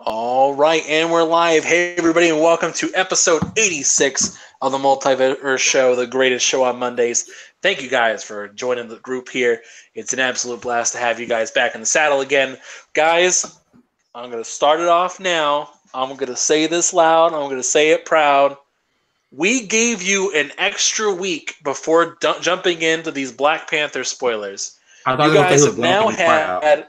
All right, and we're live. Hey, everybody, and welcome to episode 86 of the Multiverse Show, the greatest show on Mondays. Thank you guys for joining the group here. It's an absolute blast to have you guys back in the saddle again. Guys, I'm going to start it off now. I'm going to say this loud. I'm going to say it proud. We gave you an extra week before jumping into these Black Panther spoilers. You guys have now had...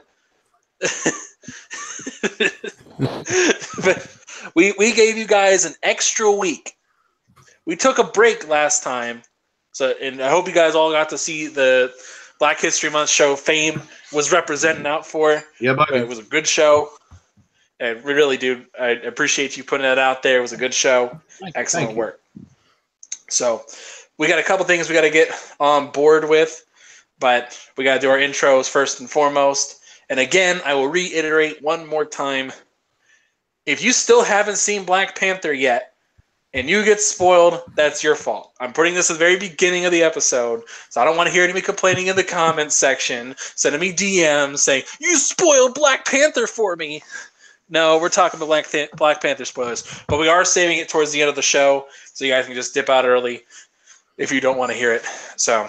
But we gave you guys an extra week. We took a break last time, and I hope you guys all got to see the Black History Month show. Fame was representing out for. Yeah, buddy. It was a good show. And we really do. I appreciate you putting that out there. It was a good show. Excellent work. So we got a couple things we got to get on board with, but we got to do our intros first and foremost. And again, I will reiterate one more time. If you still haven't seen Black Panther yet and you get spoiled, that's your fault. I'm putting this at the very beginning of the episode, so I don't want to hear anybody complaining in the comments section, sending me DMs saying, you spoiled Black Panther for me. No, we're talking about Black Panther spoilers, but we are saving it towards the end of the show, so you guys can just dip out early if you don't want to hear it. So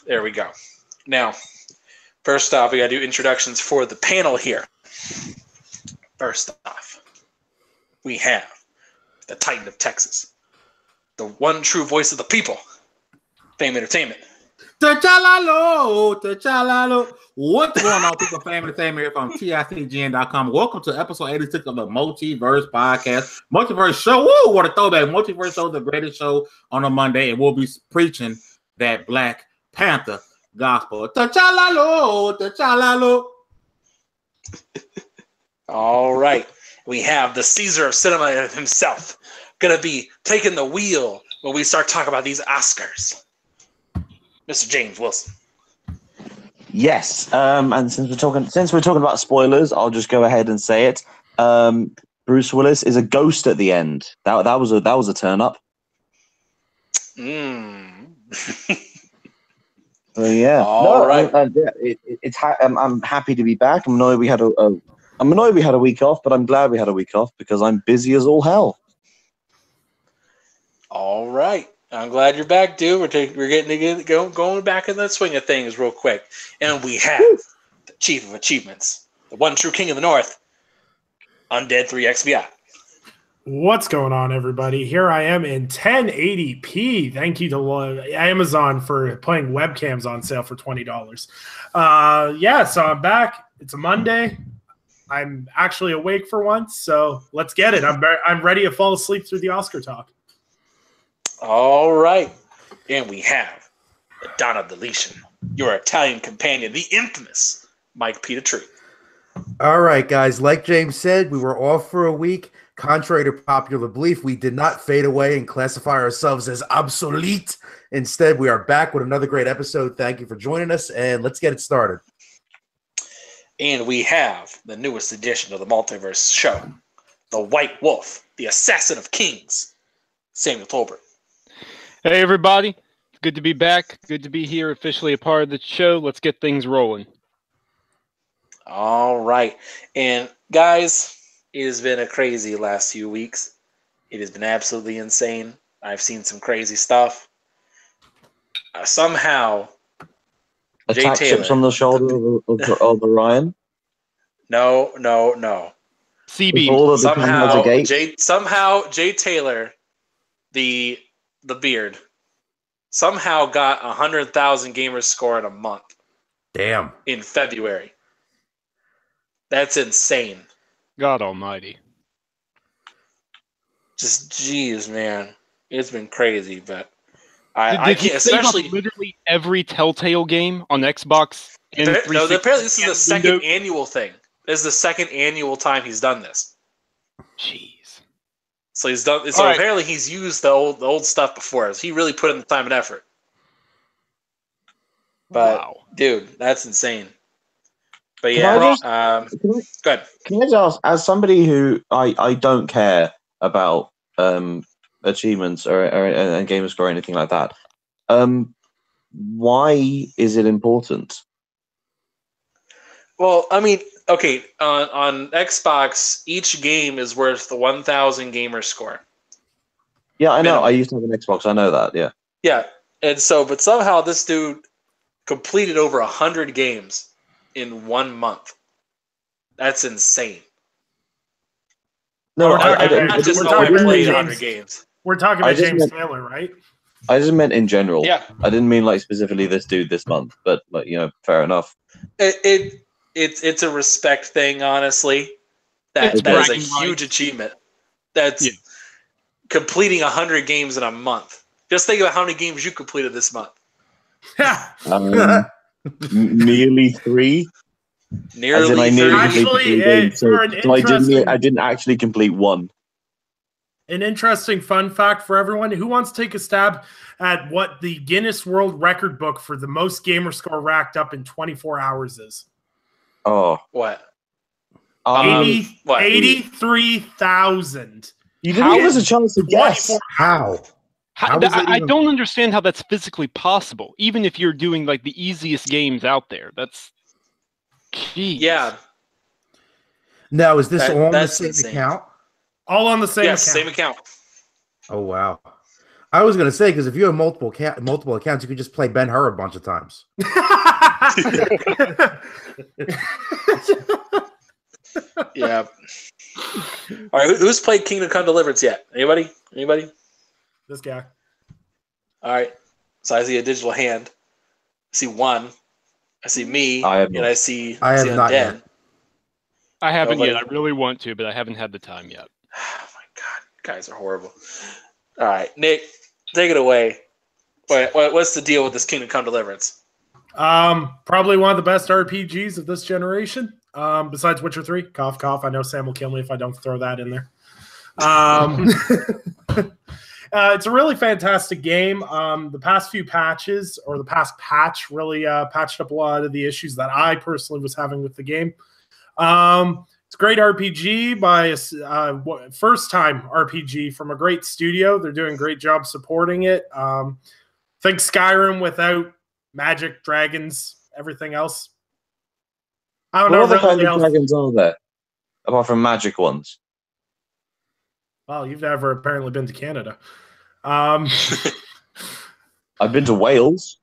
there we go. Now, first off, we got to do introductions for the panel here. First off, we have the Titan of Texas, the one true voice of the people, Fame Entertainment. T'Challa. What's going on, people? Fame Entertainment here from TICGN.com. Welcome to episode 86 of the Multiverse podcast. Multiverse show. Woo, what a throwback. Multiverse show, the greatest show on a Monday, and we'll be preaching that Black Panther gospel. T'Challa. All right. We have the Caesar of cinema himself going to be taking the wheel when we start talking about these Oscars. Mr. James Wilson. Yes, and since we're talking about spoilers, I'll just go ahead and say it. Bruce Willis is a ghost at the end. That was a turn up. So yeah, all right. I'm happy to be back. I'm annoyed we had a week off, but I'm glad we had a week off because I'm busy as all hell. All right. I'm glad you're back, dude. We're getting going back in the swing of things real quick. And we have the Chief of Achievements, the one true king of the North, Undead 3XBI. What's going on, everybody? Here I am in 1080p. Thank you to Amazon for putting webcams on sale for $20. So I'm back. It's a Monday. I'm actually awake for once, so let's get it. I'm ready to fall asleep through the Oscar talk. All right. And we have the Don of Deletion, your Italian companion, the infamous Mike Peter. All right, guys. Like James said, we were off for a week. Contrary to popular belief, we did not fade away and classify ourselves as obsolete. Instead, we are back with another great episode. Thank you for joining us, and let's get it started. And we have the newest edition of the Multiverse show, the White Wolf, the Assassin of Kings, Samuel Tolbert. Hey, everybody. Good to be back. Good to be here, officially a part of the show. Let's get things rolling. All right. And, guys, it has been a crazy last few weeks. It has been absolutely insane. I've seen some crazy stuff. Somehow, attack Jay Taylor, ships on the shoulder of Orion. No. CB. Somehow, Jay Taylor, the beard, somehow got 100,000 gamers score in a month. Damn. In February. That's insane. God almighty. Just, geez, man. It's been crazy, but I Did can't, he save especially... up literally every Telltale game on Xbox? No, apparently this is the second annual thing. This is the second annual time he's done this. Jeez. So he's done. So apparently he's used the old stuff before. So he really put in the time and effort. But wow, dude, that's insane. But yeah, go ahead. Can I just ask, as somebody who I don't care about achievements or gamer score or anything like that, why is it important? Well, I mean, okay, on Xbox, each game is worth the 1,000 gamer score. Yeah, I know. Minimum. I used to have an Xbox. I know that. Yeah. Yeah, and so, but somehow this dude completed over 100 games in 1 month. That's insane. No, We're I talking Not just we're no, I talking about played James. 100 games. We're talking I about just James meant- Taylor, right? I just meant in general. Yeah. I didn't mean like specifically this dude this month, but like fair enough. It's a respect thing, honestly. That It's is a bragging huge rights. achievement. That's Yeah. completing 100 games in a month. Just think about how many games you completed this month. Nearly 3. Nearly I 30. nearly Actually, completed 3 games, so for an I didn't actually complete 1. An interesting fun fact for everyone who wants to take a stab at what the Guinness World Record book for the most gamer score racked up in 24 hours is. Oh, What? 83,000. you didn't give us a chance to guess. 24 How? How was that I even- don't understand how that's physically possible. Even if you're doing like the easiest games out there, that's jeez. Yeah. Now, is this on the that's same insane. account? All on the same Yes, account. same account. Oh wow! I was gonna say because if you have multiple accounts, you could just play Ben Hur a bunch of times. Yeah. All right, who's played Kingdom Come Deliverance yet? Anybody? This guy. All right. So I see a digital hand. I see one. I see me. I have and not. I see I have not Undead. yet. I haven't Nobody- yet. I really want to, but I haven't had the time yet. Oh my god, guys are horrible. All right, Nick, take it away. What's the deal with this Kingdom Come Deliverance? Probably one of the best RPGs of this generation. Besides Witcher 3. Cough, cough. I know Sam will kill me if I don't throw that in there. It's a really fantastic game. The past few patches, or the past patch, really patched up a lot of the issues that I personally was having with the game. It's a great RPG by a first-time RPG from a great studio. They're doing a great job supporting it. Think Skyrim without magic, dragons, everything else. I don't What know. other kind Really of else. dragons are there? Apart from magic ones. Well, you've never apparently been to Canada. I've been to Wales.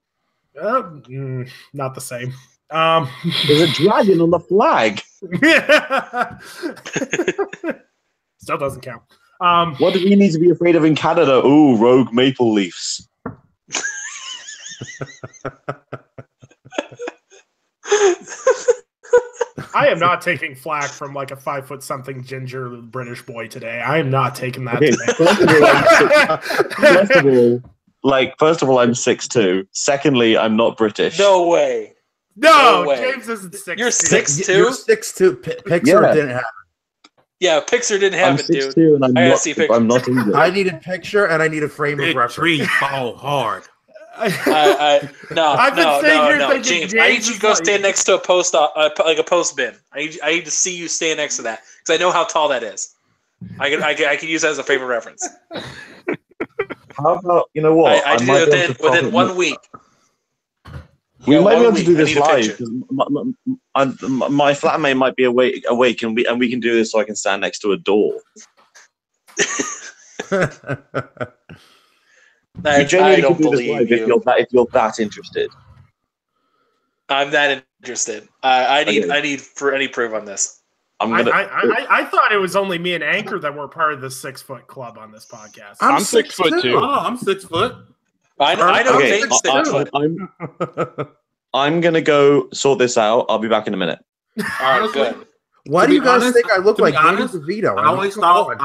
Not the same. There's a dragon on the flag. Still doesn't count. What do we need to be afraid of in Canada? Ooh, rogue maple leafs. I am not taking flack from like a 5-foot-something ginger British boy today. I am not taking that Okay, today. first of all, I'm 6'2". Secondly, I'm not British. No way. No, No way. James isn't 6'2". You're 6'2"? You're 6'2". Pixar Yeah. didn't have. Yeah, Pixar didn't I'm have it, dude. 6'2", and I gotta see pictures. I'm not English. I need a picture and I need a frame of Big reference. trees fall hard. No, I've been sitting here no, thinking James. I need James you to is go like- stand next to a post, like a post bin. I need to see you stand next to that because I know how tall that is. I can use that as a frame of reference. How about, you know what? I might do be able it to within profit 1 week. We Yeah, might be 1 able to do week. I this need a live picture. because my flatmate might be awake, and we can do this so I can stand next to a door. I genuinely don't can do this believe live you. if you're that interested. I'm that interested. I need Okay. for any proof on this. I'm gonna. I thought it was only me and Anchor that were part of the 6-foot club on this podcast. I'm 6 foot 2. Oh, I'm 6 foot. I know Okay, James 6 foot. I'm gonna go sort this out. I'll be back in a minute. All right, good. Why To do you be guys honest- think I look to be like Danny honest, DeVito? I always thought.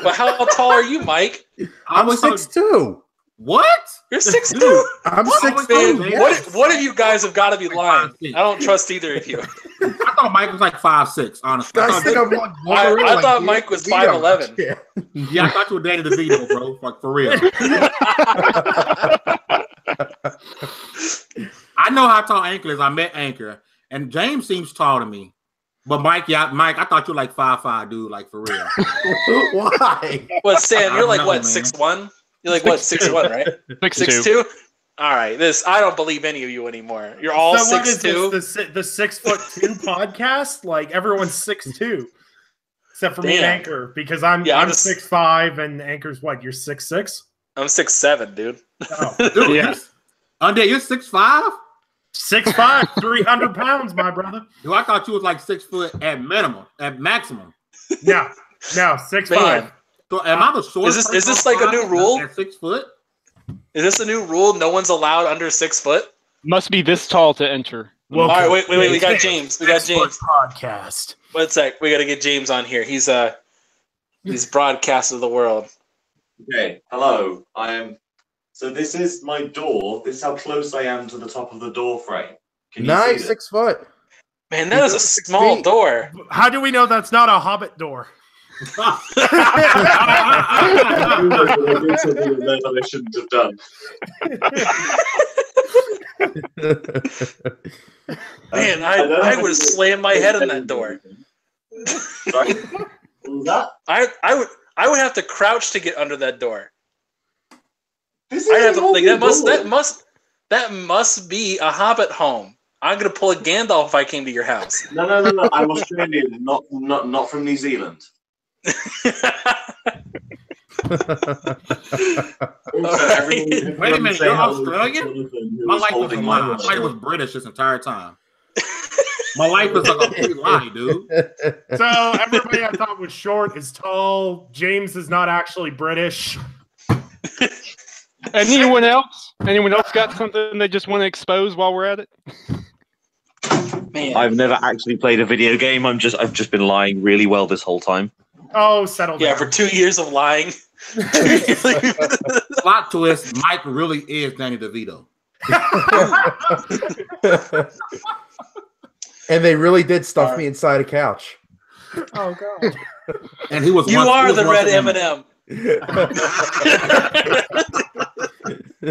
But how tall are you, Mike? I'm always thought- 6'2". What? You're 6'2". Dude, I'm What? 6'2". Man, Yes. What of you guys have got to be lying? I don't trust either of you. I thought Mike was like 5'6", honestly. Guys think I'm like I thought Danny Mike was DeVito. 5'11". Yeah. yeah, I thought you were Danny DeVito, bro. Like, for real. I know how tall Anchor is. I met Anchor. And James seems tall to me. But Mike, I thought you were like 5'5", dude, like for real. Why? What, Sam? You're like I what, know, man. 6'1"? You're like what, 6'1", right? 6'2". 6'2"? All right, I don't believe any of you anymore. You're all So what is 6'2". this, the 6'2" podcast? Like everyone's 6'2", except for me and Damn. Anchor, because I'm Yeah, I'm 6'5", and Anchor's what? You're 6'6". I'm 6'7", dude. Oh, Dude, Yeah. Undead, you're 6'5"? 6'5", 300 pounds, my brother. Dude, I thought you was like 6 foot at minimum, at maximum. No, 6'5". Man. So am I the shortest? Is this like a new rule? At 6 foot? Is this a new rule? No one's allowed under 6 foot? Must be this tall to enter. All right, wait. We got James. We got James. Podcast. One sec. We got to get James on here. He's broadcast of the world. Okay, hello. So this is my door. This is how close I am to the top of the door frame. Can you Nice, see 6 foot. Man, that is a small feet. door. How do we know that's not a Hobbit door? I shouldn't have done. Man, I would have slammed my head in that door. Sorry? What was that? I would have to crouch to get under that door. This I have to is like that must be a Hobbit home. I'm gonna pull a Gandalf if I came to your house. No. I'm Australian, not from New Zealand. Wait a minute, you're Australian? My life was a lie. My life was British this entire time. My life was like a complete lie, dude. So everybody I thought was short is tall. James is not actually British. Anyone else? Anyone else got something they just want to expose while we're at it? Man, I've never actually played a video game. I've just been lying really well this whole time. Oh, settle down. yeah, for 2 years of lying. Plot twist: Mike really is Danny DeVito. And they really did stuff me inside a couch. Oh god. And he was. You are the red M&M.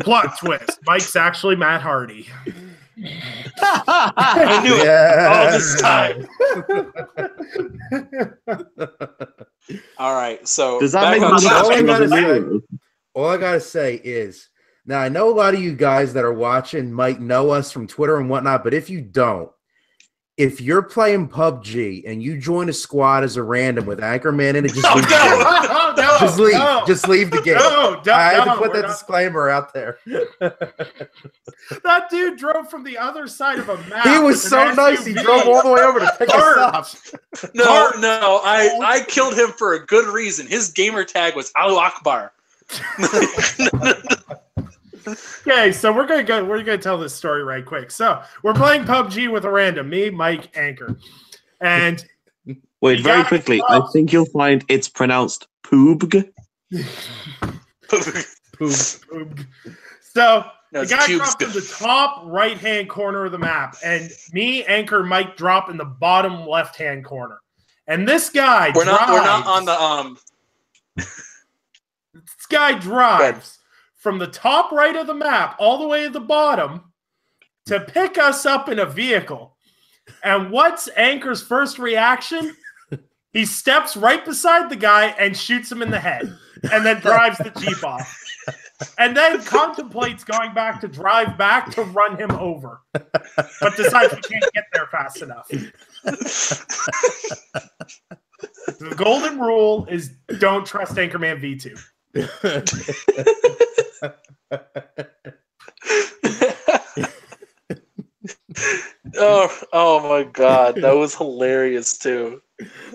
Plot twist: Mike's actually Matt Hardy. I knew it all this time. All right, so Does that back make on me topic. All I gotta say is, now I know a lot of you guys that are watching might know us from Twitter and whatnot, but if you don't, if you're playing PUBG and you join a squad as a random with Anchorman and it just leave the game. Just leave. Just leave the game. I had to put that disclaimer out there. That dude drove from the other side of a map. He was so nice. He drove all the way over to pick us up. No, I killed him for a good reason. His gamer tag was Allahu Akbar. Okay, so we're gonna tell this story right quick. So we're playing PUBG with a random, me, Mike, Anchor, and Wait, very quickly. I think you'll find it's pronounced PUBG. Poog. So No, the it's guy cubes. dropped in the top right-hand corner of the map, and me, Anchor, Mike drop in the bottom left-hand corner. And this guy We're not on the This guy drives from the top right of the map all the way to the bottom to pick us up in a vehicle. And what's Anchor's first reaction? He steps right beside the guy and shoots him in the head, and then drives the Jeep off. And then contemplates going back to drive back to run him over, but decides he can't get there fast enough. The golden rule is don't trust Anchorman V2. oh my god, that was hilarious too.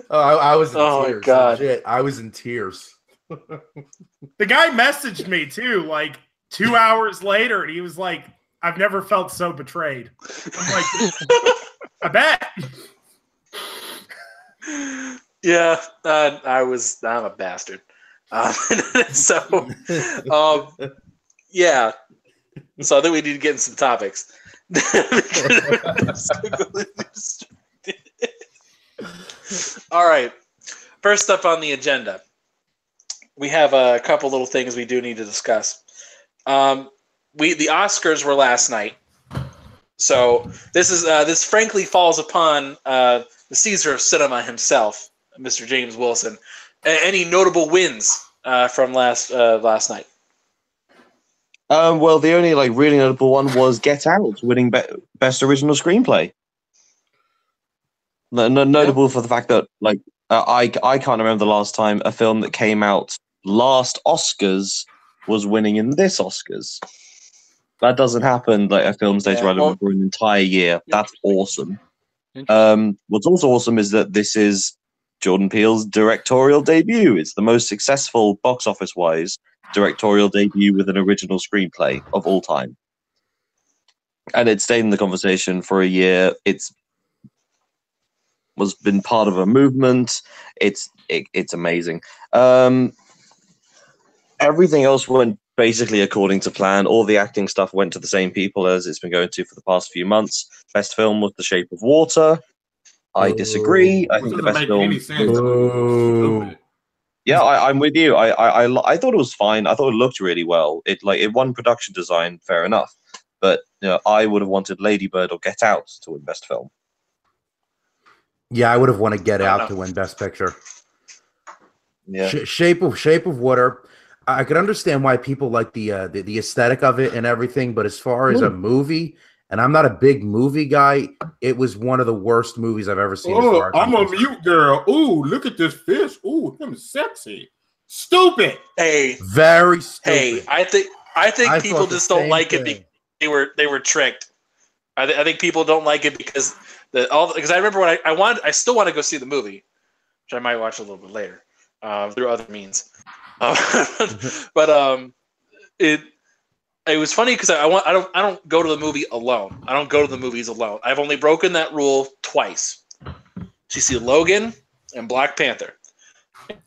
Oh, I was in Oh, tears. my God. Legit. I was in tears. The guy messaged me too, like 2 hours later, and he was like, "I've never felt so betrayed." I'm like, I bet. Yeah, I'm a bastard. So, yeah. So I think we need to get in some topics. All right. First up on the agenda, we have a couple little things we do need to discuss. The Oscars were last night, so this frankly falls upon the Caesar of cinema himself, Mr. James Wilson. Any notable wins from last night? Well, the only really notable one was Get Out, winning best original screenplay. Notable for the fact that I can't remember the last time a film that came out last Oscars was winning in this Oscars. That doesn't happen. Like a film stays relevant for an entire year. That's awesome. What's also awesome is that this is Jordan Peele's directorial debut. It's the most successful box office wise directorial debut with an original screenplay of all time, and it stayed in the conversation for a year. It's been part of a movement. It's amazing. Everything else went basically according to plan. All the acting stuff went to the same people as it's been going to for the past few months. Best film was The Shape of Water. I disagree. I think the best film. Yeah, I'm with you. I thought it was fine. I thought it looked really well. It won production design, fair enough. But I would have wanted Lady Bird or Get Out to win best film. Yeah, I would have wanted Get Out to win best picture. Yeah, Shape of Water. I could understand why people like the aesthetic of it and everything, but as far as a movie, and I'm not a big movie guy, it was one of the worst movies I've ever seen. Oh, I'm a mute girl. Ooh, look at this fish. Ooh, him sexy. Stupid. Hey, very stupid. Hey, I think people just don't like it because they were tricked. I think people don't like it because because I remember when I still want to go see the movie, which I might watch a little bit later through other means. But it was funny because I don't go to the movie alone. I don't go to the movies alone. I've only broken that rule twice. To see Logan and Black Panther.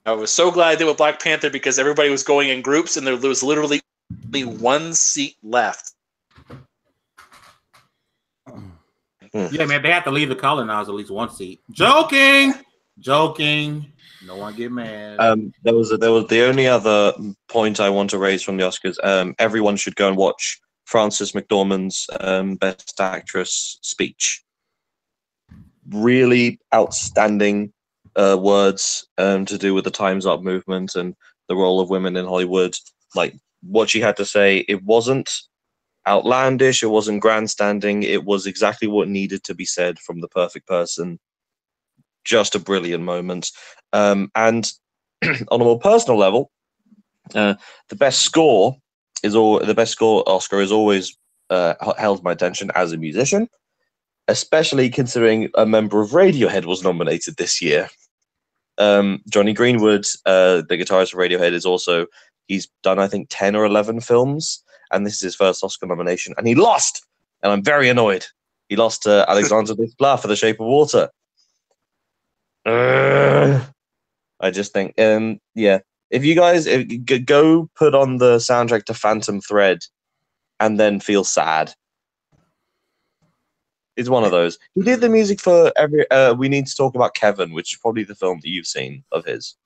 I was so glad I did with Black Panther because everybody was going in groups and there was literally only one seat left. Yeah, man, they have to leave the colonize at least one seat. Joking. No one get mad. There was the only other point I want to raise from the Oscars. Everyone should go and watch Frances McDormand's Best Actress speech. Really outstanding words to do with the Time's Up movement and the role of women in Hollywood. Like what she had to say, it wasn't outlandish, it wasn't grandstanding, it was exactly what needed to be said from the perfect person. Just a brilliant moment. And on a more personal level, the best score Oscar is always held my attention as a musician, especially considering a member of Radiohead was nominated this year. Johnny Greenwood, the guitarist of Radiohead, he's done I think 10 or 11 films, and this is his first Oscar nomination, and he lost, and I'm very annoyed. He lost to Alexander Desplat for The Shape of Water. I just think, if you guys go put on the soundtrack to Phantom Thread and then feel sad. It's one of those. He did the music for We Need to Talk About Kevin, which is probably the film that you've seen of his.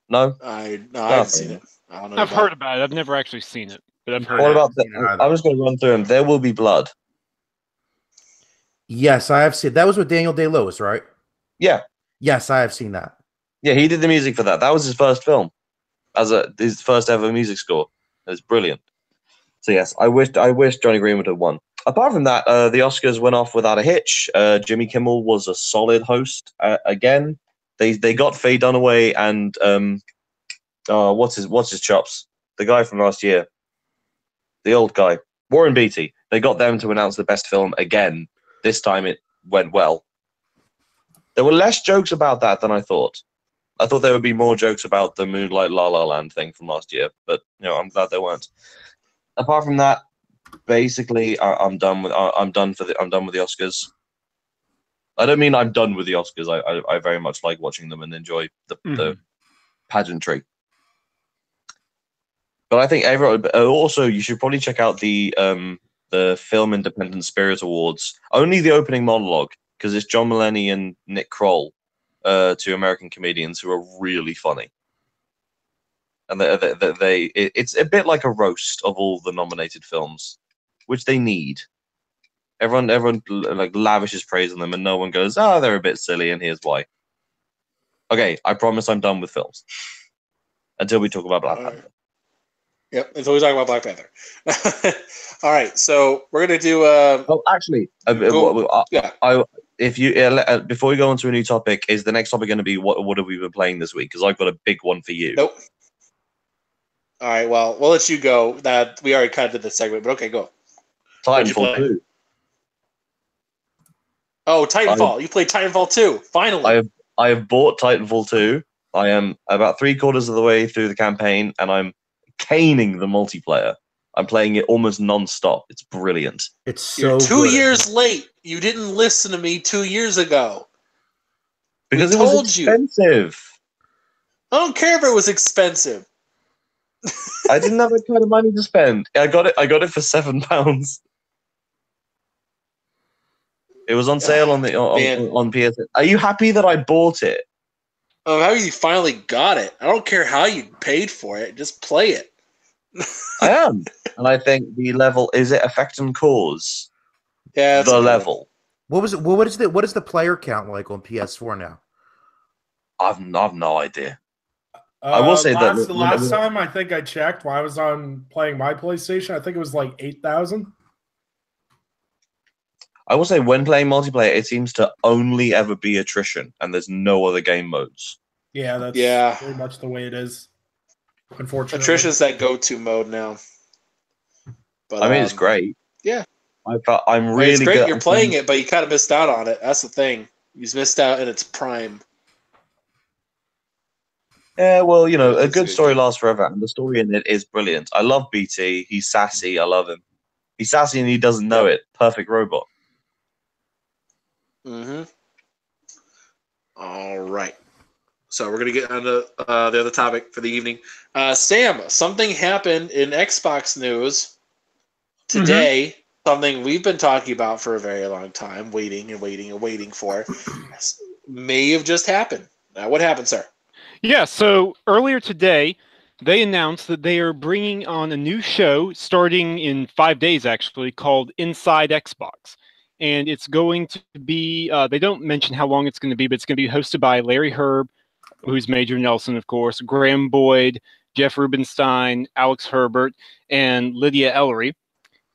No? I haven't seen it. I don't know. I've heard about it. I've never actually seen it, but I've heard What about I'm just going to run through them. There Will Be Blood. Yes, I have seen. That was with Daniel Day-Lewis, right? Yeah. Yes, I have seen that. Yeah, he did the music for that. That was his first film, his first ever music score. It was brilliant. So yes, I wish Johnny Greenwood had won. Apart from that, the Oscars went off without a hitch. Jimmy Kimmel was a solid host again. They got Faye Dunaway and what's his chops? The guy from last year, the old guy, Warren Beatty. They got them to announce the best film again. This time it went well. There were less jokes about that than I thought. I thought there would be more jokes about the Moonlight La La Land thing from last year, but I'm glad there weren't. Apart from that, basically, I'm done with the Oscars. I don't mean I'm done with the Oscars. I very much like watching them and enjoy the pageantry. But I think everyone also you should probably check out the Film Independent Spirit Awards. Only the opening monologue, because it's John Mulaney and Nick Kroll, two American comedians who are really funny. And it's a bit like a roast of all the nominated films, which they need. Everyone like lavishes praise on them, and no one goes, they're a bit silly, and here's why. Okay, I promise I'm done with films until we talk about Black Panther. Yep, until we talk about Black Panther. All right, so we're gonna do. Oh, actually, Yeah. If you before we go on to a new topic, is the next topic going to be what have we been playing this week? Because I've got a big one for you. Nope. All right, well, we'll let you go. That we already kind of did this segment, but okay, go. Titanfall 2. Oh, Titanfall! You played Titanfall 2. Finally. I have bought Titanfall 2. I am about 3/4 of the way through the campaign, and I'm caning the multiplayer. I'm playing it almost non-stop. It's brilliant. It's so You're 2 good. years late. You didn't listen to me 2 years ago. Because it was expensive. I don't care if it was expensive. I didn't have that kind of money to spend. I got it for £7. It was on sale on PS. Are you happy that I bought it? Oh, how you finally got it? I don't care how you paid for it. Just play it. I am, and I think the level is it Effect and Cause. Yeah, the level. What was it? What is the player count like on PS4 now? I've no idea. I will say that the last time I think I checked while I was on playing my PlayStation, I think it was like 8,000. I will say when playing multiplayer, it seems to only ever be attrition, and there's no other game modes. Yeah, that's pretty much the way it is. Unfortunately, attrition's that go-to mode now. But I mean, it's great. Yeah, I'm really. It's great. Good. You're playing it, but you kind of missed out on it. That's the thing. You missed out in its prime. Yeah, well, you know, a good story lasts forever, and the story in it is brilliant. I love BT. He's sassy. I love him. He's sassy and he doesn't know it. Perfect robot. Mm-hmm. All right. So we're going to get on to the other topic for the evening. Sam, something happened in Xbox news today. Mm-hmm. Something we've been talking about for a very long time, waiting for, may have just happened. What happened, sir? Yeah, so earlier today, they announced that they are bringing on a new show starting in 5 days, actually, called Inside Xbox. And it's going to be, they don't mention how long it's going to be, but it's going to be hosted by Larry Herb, who's Major Nelson, of course, Graham Boyd, Jeff Rubenstein, Alex Herbert, and Lydia Ellery,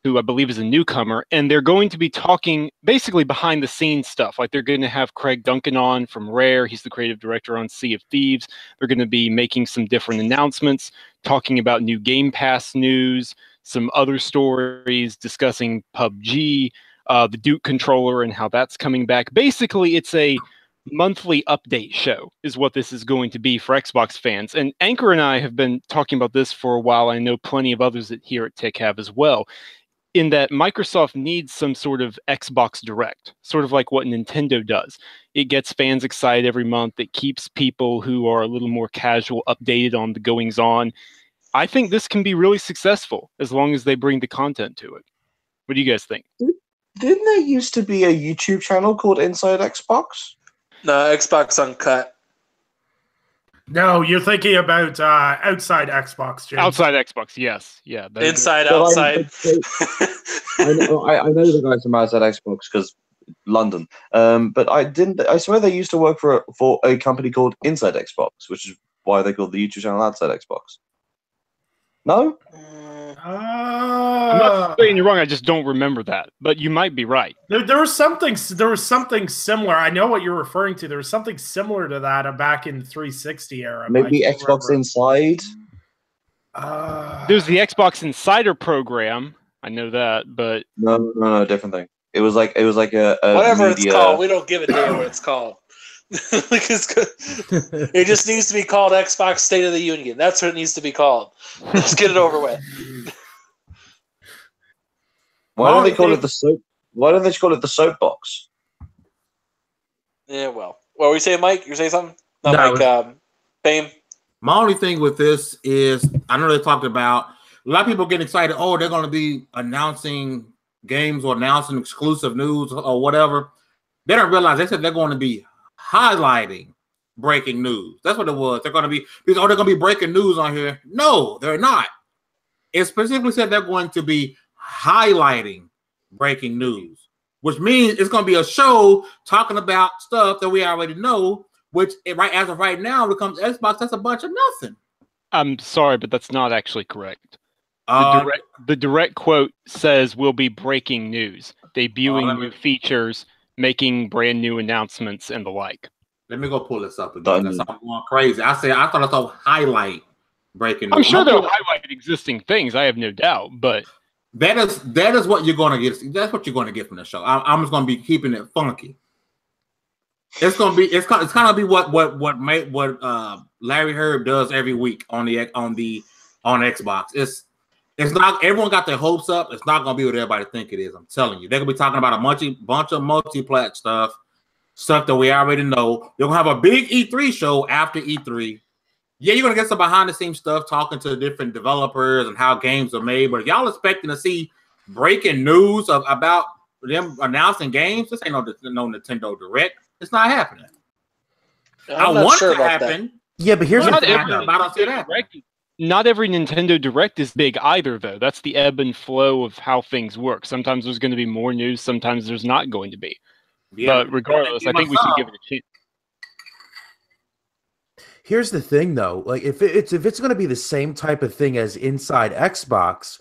who I believe is a newcomer. And they're going to be talking basically behind the scenes stuff. Like they're going to have Craig Duncan on from Rare. He's the creative director on Sea of Thieves. They're going to be making some different announcements, talking about new Game Pass news, some other stories, discussing PUBG, the Duke controller and how that's coming back. Basically, it's a monthly update show is what this is going to be for Xbox fans. And Anchor and I have been talking about this for a while. I know plenty of others here at Tech have as well, in that Microsoft needs some sort of Xbox Direct, sort of like what Nintendo does. It gets fans excited every month. It keeps people who are a little more casual updated on the goings-on. I think this can be really successful as long as they bring the content to it. What do you guys think? Didn't there used to be a YouTube channel called Inside Xbox? No, Xbox Uncut. No, you're thinking about Outside Xbox, James. Outside Xbox, yes. Yeah. Inside, outside. I know the guys from Outside Xbox because London. But I swear they used to work for a company called Inside Xbox, which is why they called the YouTube channel Outside Xbox. No? I'm not saying you're wrong. I just don't remember that, but you might be right. There was something similar. I know what you're referring to. There was something similar to that back in the 360 era. Maybe Xbox Inside. There's the Xbox Insider program. I know that, but no, different thing. It was like a whatever media... it's called. We don't give a damn what it's called. It just needs to be called Xbox State of the Union. That's what it needs to be called. Let's get it over with. Why don't they call it the soap? Why don't they just call it the soapbox? Yeah, well, what were you saying, Mike? You're saying something? No, Mike. Fame. My only thing with this is I know they talked about a lot of people getting excited. Oh, they're going to be announcing games or announcing exclusive news or whatever. They don't realize they said they're going to be highlighting breaking news. That's what it was. They're going to be, they're going to be breaking news on here. No, they're not. It specifically said they're going to be highlighting breaking news, which means it's going to be a show talking about stuff that we already know, which right as of right now, when it comes to Xbox, that's a bunch of nothing. I'm sorry, but that's not actually correct. The direct quote says we'll be breaking news, debuting new features, making brand new announcements, and the like. Let me go pull this up again. That's I'm going crazy. I thought I saw highlight breaking news. I'm sure they'll highlight existing things. I have no doubt, but that is what you're going to get. That's what you're going to get from the show. I'm just going to be keeping it funky. It's going to be it's kind of be what Larry Herb does every week on Xbox. It's not everyone got their hopes up. It's not going to be what everybody think it is. I'm telling you, they're going to be talking about a bunch of multi-plat stuff that we already know. They're going to have a big E3 show after E3. Yeah, you're going to get some behind-the-scenes stuff, talking to different developers and how games are made. But if y'all expecting to see breaking news about them announcing games, this ain't no Nintendo Direct. It's not happening. I want it to happen. Yeah, but here's not every Nintendo Direct is big either, though. That's the ebb and flow of how things work. Sometimes there's going to be more news. Sometimes there's not going to be. Yeah, but regardless, I think we should give it a chance. Here's the thing, though. Like, if it's going to be the same type of thing as Inside Xbox,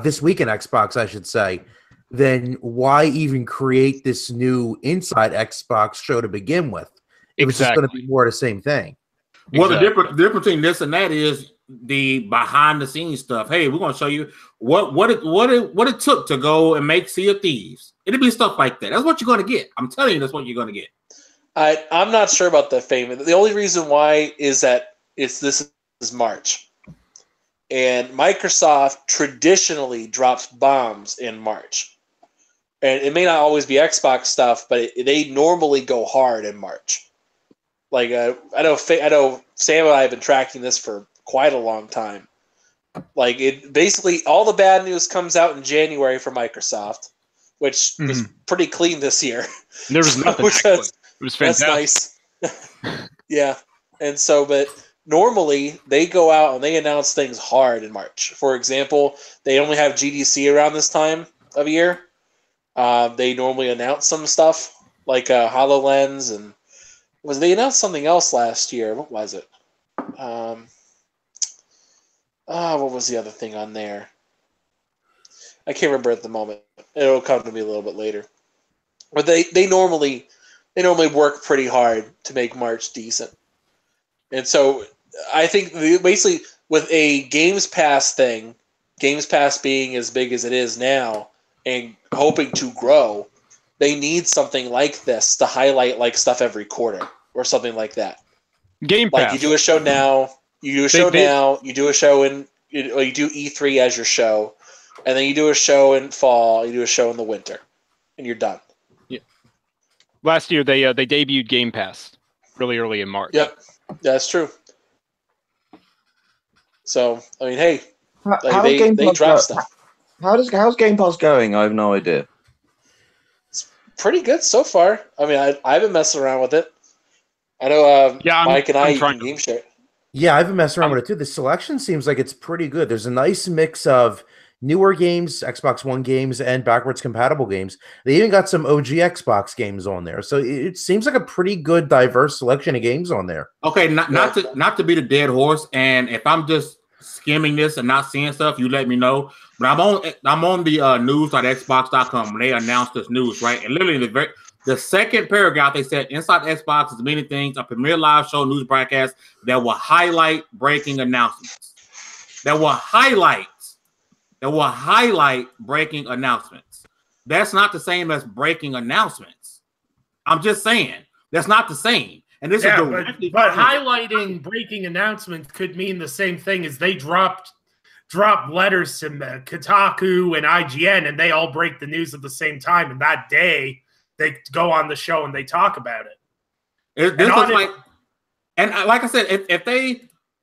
this week in Xbox, I should say, then why even create this new Inside Xbox show to begin with? It was just going to be more of the same thing. Well, the difference between this and that is the behind the scenes stuff. Hey, we're going to show you what it took to go and make Sea of Thieves. It'll be stuff like that. That's what you're going to get. I'm telling you, that's what you're going to get. I'm not sure about the fame. The only reason why is that this is March, and Microsoft traditionally drops bombs in March, and it may not always be Xbox stuff, but they normally go hard in March. Like I know Sam and I have been tracking this for quite a long time. Like it basically all the bad news comes out in January for Microsoft, which was pretty clean this year. There was nothing. It was fantastic. That's nice. Yeah. And so, but normally they go out and they announce things hard in March. For example, they only have GDC around this time of year. They normally announce some stuff like HoloLens and they announced something else last year. What was it? What was the other thing on there? I can't remember at the moment. It'll come to me a little bit later. But they normally work pretty hard to make March decent. And so I think basically with a Games Pass thing, Games Pass being as big as it is now and hoping to grow, they need something like this to highlight like stuff every quarter or something like that. Game Pass. Like you do a show now, you do a show in you do E3 as your show, and then you do a show in fall, you do a show in the winter, and you're done. Last year, they debuted Game Pass really early in March. Yep, that's true. So, I mean, hey, they drop stuff. How's Game Pass going? I have no idea. It's pretty good so far. I mean, I've been messing around with it. I know Mike and I can game share. Yeah, I've been messing around with it too. The selection seems like it's pretty good. There's a nice mix of newer games, Xbox One games, and backwards compatible games. They even got some OG Xbox games on there. So it seems like a pretty good, diverse selection of games on there. Okay, not to be the dead horse, and if I'm just skimming this and not seeing stuff, you let me know. But I'm on the news.xbox.com when they announced this news, right? And literally the second paragraph, they said, Inside Xbox is many things, a premier live show news broadcast that will highlight breaking announcements. That will highlight breaking announcements. That's not the same as breaking announcements. I'm just saying that's not the same. And this is but highlighting breaking announcements could mean the same thing as they dropped letters to Kotaku and IGN, and they all break the news at the same time. And that day, they go on the show and they talk about it. Like I said, if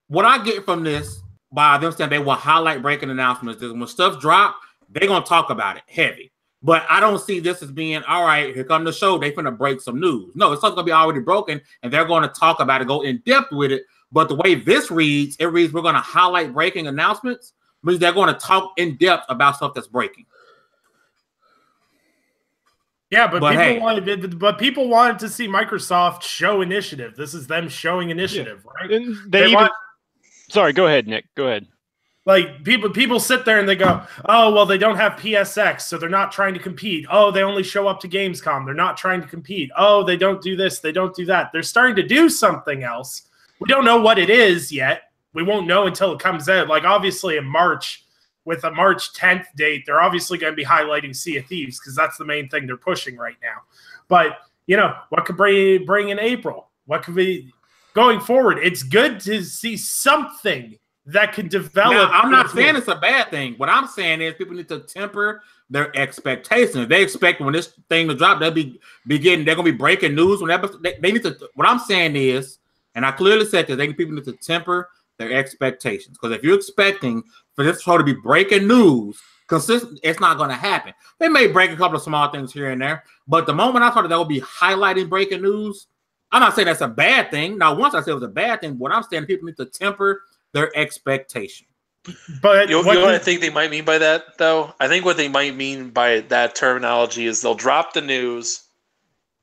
what I get from this by them saying they will highlight breaking announcements is when stuff drop, they're gonna talk about it heavy. But I don't see this as being all right. Here come the show. They finna break some news. No, it's not gonna be already broken, and they're gonna talk about it, go in depth with it. But the way this reads, we're gonna highlight breaking announcements means they're gonna talk in depth about stuff that's breaking. Yeah, but people wanted to see Microsoft show initiative. This is them showing initiative, right? And Sorry, go ahead, Nick. Go ahead. Like people sit there and they go, oh, well, they don't have PSX, so they're not trying to compete. Oh, they only show up to Gamescom. They're not trying to compete. Oh, they don't do this. They don't do that. They're starting to do something else. We don't know what it is yet. We won't know until it comes out. Like, obviously, in March, with a March 10th date, they're obviously going to be highlighting Sea of Thieves because that's the main thing they're pushing right now. But, you know, what could bring in April? What could be going forward? It's good to see something that can develop. Now, I'm not saying it's a bad thing. What I'm saying is people need to temper their expectations. If they expect when this thing to drop, they're gonna be breaking news whenever they need to. What I'm saying is, and I clearly said that people need to temper their expectations. Because if you're expecting for this show to be breaking news consistent, it's not going to happen. They may break a couple of small things here and there, but the moment I thought that would be highlighting breaking news, I'm not saying that's a bad thing. Now, once I said it was a bad thing, what I'm saying, people need to temper their expectation. But you know what I think they might mean by that, though? I think what they might mean by that terminology is they'll drop the news,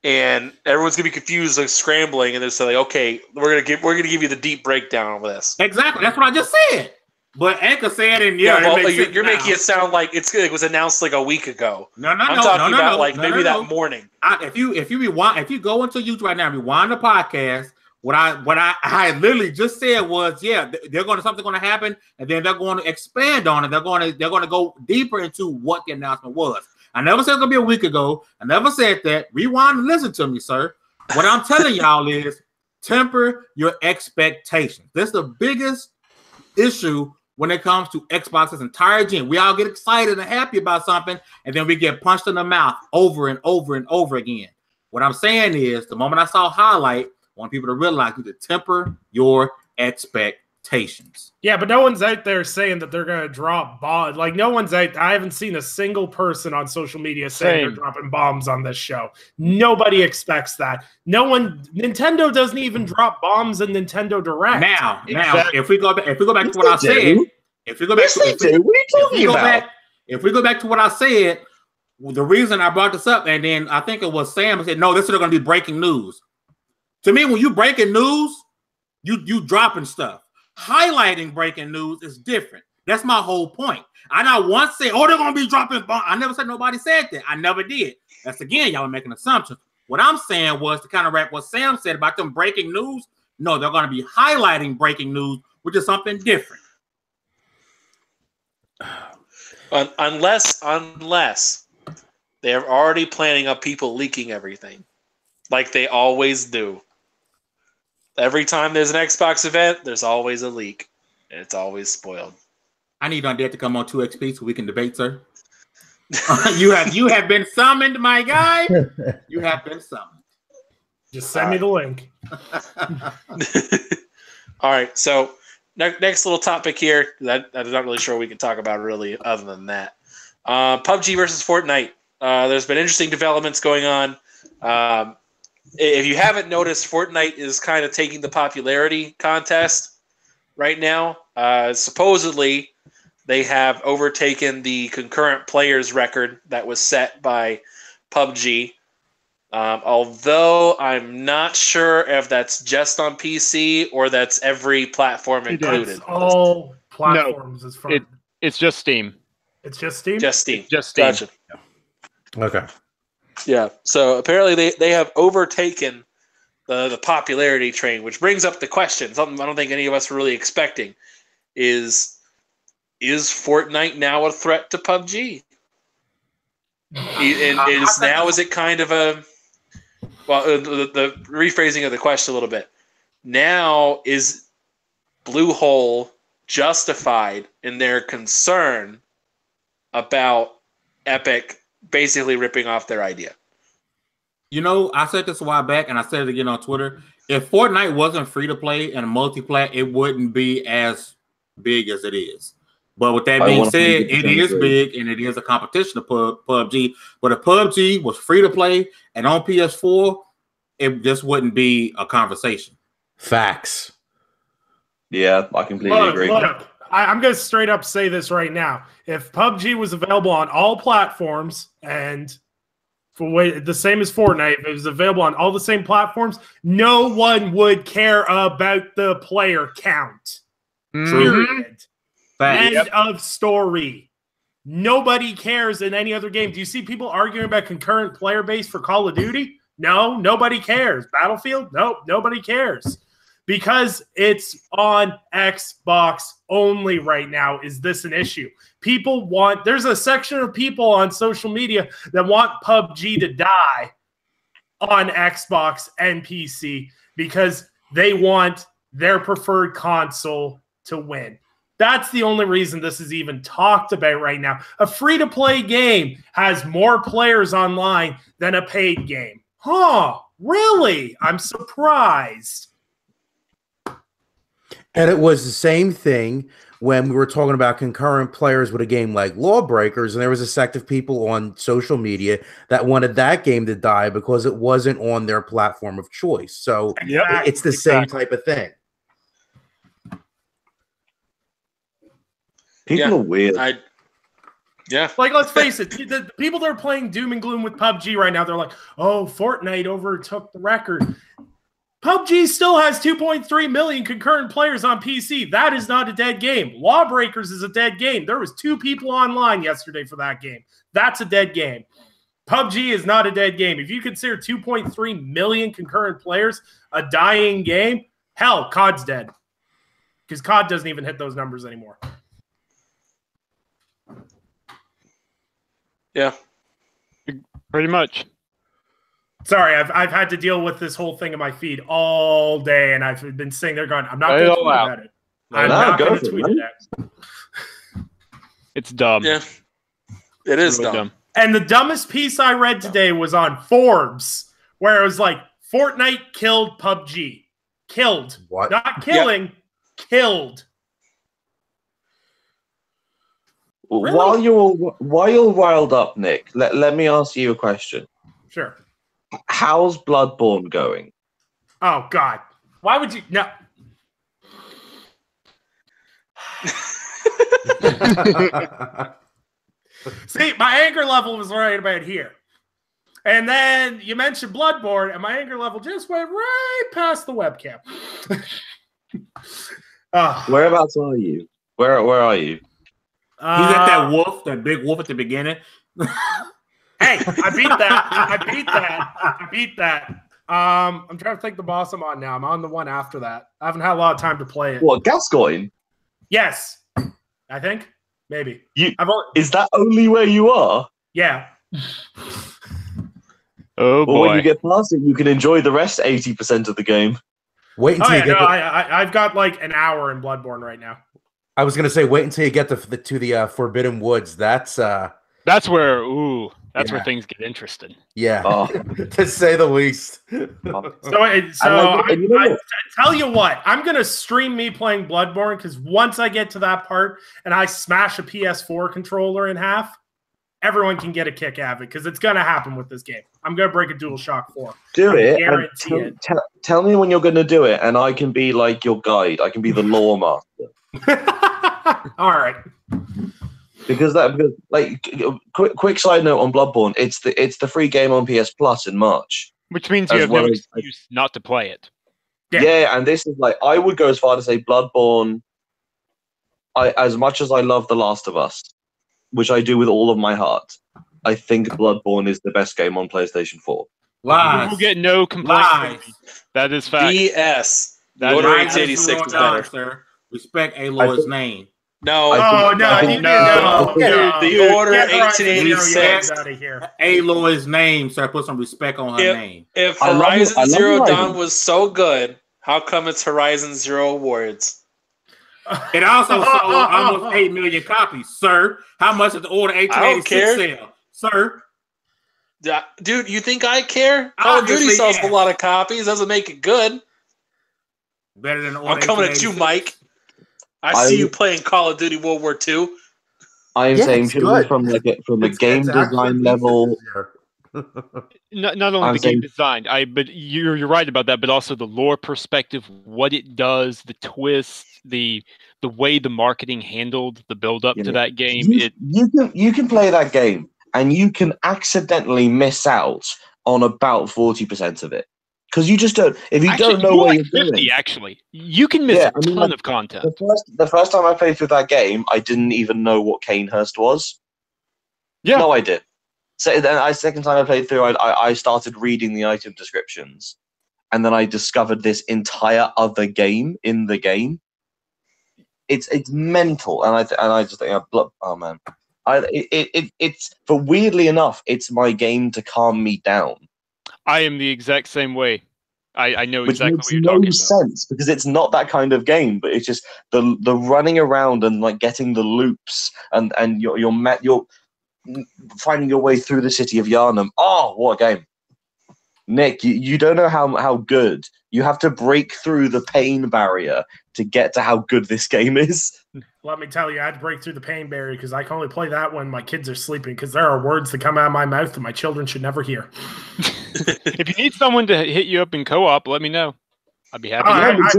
and everyone's gonna be confused, like scrambling, and they'll say, like, "Okay, we're gonna give you the deep breakdown of this." Exactly, that's what I just said. But Anchor said, and you're making it sound like it was announced like a week ago. I'm talking about maybe that morning. If you go into YouTube right now and rewind the podcast. What I literally just said was, something's going to happen, and then they're going to expand on it. They're going to go deeper into what the announcement was. I never said it's going to be a week ago. I never said that. Rewind and listen to me, sir. What I'm telling y'all is temper your expectations. This is the biggest issue when it comes to Xbox's entire gen. We all get excited and happy about something, and then we get punched in the mouth over and over and over again. What I'm saying is, the moment I saw highlight, I want people to realize you to temper your expectations. Yeah, but no one's out there saying that they're going to drop bombs. Like, no one's out. I haven't seen a single person on social media saying they're dropping bombs on this show. Nobody expects that. Nintendo doesn't even drop bombs in Nintendo Direct. Now, if we go back to what I said, if we go back to what I said, well, the reason I brought this up, and then I think it was Sam who said, no, this is going to be breaking news. To me, when you breaking news, you dropping stuff. Highlighting breaking news is different. That's my whole point. I not once say, oh, they're going to be dropping bombs. I never said nobody said that. I never did. That's, again, y'all are making assumptions. What I'm saying was to kind of wrap what Sam said about them breaking news. No, they're going to be highlighting breaking news, which is something different. Unless they're already planning on people leaking everything. Like they always do. Every time there's an Xbox event, there's always a leak. And it's always spoiled. I need Undead to come on 2XP so we can debate, sir. You have been summoned, my guy. You have been summoned. Just send me the link. All right, so next little topic here. I'm not really sure we can talk about really other than that. PUBG versus Fortnite. There's been interesting developments going on. If you haven't noticed, Fortnite is kind of taking the popularity contest right now. Supposedly, they have overtaken the concurrent players record that was set by PUBG. Although I'm not sure if that's just on PC or that's every platform included. It's all platforms. No, it's just Steam. It's just Steam? Just Steam. Just Steam. Gotcha. Okay. Yeah, so apparently they have overtaken the popularity train, which brings up the question, something I don't think any of us were really expecting, is Fortnite now a threat to PUBG? Is it kind of a, well, the rephrasing of the question a little bit. Now, is Bluehole justified in their concern about Epic basically ripping off their idea? You know, I said this a while back, and I said it again on Twitter. If Fortnite wasn't free to play and multiplayer, it wouldn't be as big as it is. But with that being said, it is big, and it is a competition to PUBG. But if PUBG was free to play and on PS4, it just wouldn't be a conversation. Facts. Yeah, I completely agree. Look, I'm going to straight up say this right now. If PUBG was available on all platforms and the same as Fortnite, if it was available on all the same platforms, no one would care about the player count. Period. End of story. Nobody cares in any other game. Do you see people arguing about concurrent player base for Call of Duty? No, nobody cares. Battlefield? Nope, nobody cares. Because it's on Xbox only right now. Is this an issue? There's a section of people on social media that want PUBG to die on Xbox and PC because they want their preferred console to win. That's the only reason this is even talked about right now. A free-to-play game has more players online than a paid game. Huh, really? I'm surprised. And it was the same thing when we were talking about concurrent players with a game like Lawbreakers, and there was a sect of people on social media that wanted that game to die because it wasn't on their platform of choice. So it's the same type of thing. People are weird. Like, let's face it, the people that are playing Doom and Gloom with PUBG right now, they're like, oh, Fortnite overtook the record. PUBG still has 2.3 million concurrent players on PC. That is not a dead game. Lawbreakers is a dead game. There was 2 people online yesterday for that game. That's a dead game. PUBG is not a dead game. If you consider 2.3 million concurrent players a dying game, hell, COD's dead. Because COD doesn't even hit those numbers anymore. Yeah. Pretty much. Sorry, I've had to deal with this whole thing in my feed all day, and I've been sitting there going, I'm not going to tweet about it. I'm not going to tweet it out. It's dumb. Yeah. It is really dumb. And the dumbest piece I read today was on Forbes, where it was like, Fortnite killed PUBG. Killed. What? Not killing, killed. Really? While you're riled up, Nick, let me ask you a question. Sure. How's Bloodborne going? Oh, God. Why would you... No. See, my anger level was right about here. And then you mentioned Bloodborne, and my anger level just went right past the webcam. Whereabouts are you? Where are you? He's at that wolf, that big wolf at the beginning. Hey, I beat that. I'm trying to think the boss I'm on now. I'm on the one after that. I haven't had a lot of time to play it. What, Gascoigne? Yes. I think. Maybe. Is that only where you are? Yeah. Oh, boy. Well, when you get past it, you can enjoy the rest 80% of the game. Wait until you get I've got like an hour in Bloodborne right now. I was going to say, wait until you get to the Forbidden Woods. That's where things get interesting. Yeah, to say the least. I tell you what, I'm going to stream me playing Bloodborne because once I get to that part and I smash a PS4 controller in half, everyone can get a kick out of it because it's going to happen with this game. I'm going to break a DualShock 4. Do it. Guarantee it. Tell me when you're going to do it, and I can be like your guide. I can be the lore master. All right. Because quick side note on Bloodborne, it's the free game on PS Plus in March, which means you have no excuse not to play it. Yeah, and this is like, I would go as far to say Bloodborne. As much as I love The Last of Us, which I do with all of my heart, I think Bloodborne is the best game on PlayStation 4. Lies. You will get no complaints. That is fact. BS. The Order 1886 is better. Sir. Respect Aloy's name. No. The Order 1886. Out of here. Aloy's name, sir. Put some respect on her name. If Horizon Zero Dawn was so good, how come it's Horizon Zero Awards? It also sold almost 8 million copies, sir. How much did the Order 1886 sell, sir? Dude, you think I care? Call of Duty sells a lot of copies. Doesn't make it good. Better than the Order. I'm coming at you, Mike. I see you playing Call of Duty World War II. I am saying from a game design level. Not only the game design, but you're right about that, but also the lore perspective, what it does, the twist, the way the marketing handled the build up to that game. You can play that game and you can accidentally miss out on about 40% of it. because you just don't. If you Actually, don't know more where like you're 50, going, actually. You can miss a ton of content. the first time I played through that game, I didn't even know what Canehurst was. Yeah. No, I did. So then, second time I played through, I started reading the item descriptions, and then I discovered this entire other game in the game. It's mental, and I just think, oh man, it's but weirdly enough, it's my game to calm me down. I am the exact same way. I know Which exactly makes what you're no talking about. sense because it's not that kind of game, but it's just the running around and like getting the loops and you're finding your way through the city of Yharnam. Oh, what a game! Nick, you don't know how good. You have to break through the pain barrier to get to how good this game is. Let me tell you, I had to break through the pain barrier because I can only play that when my kids are sleeping because there are words that come out of my mouth that my children should never hear. If you need someone to hit you up in co-op, let me know. I'd be happy.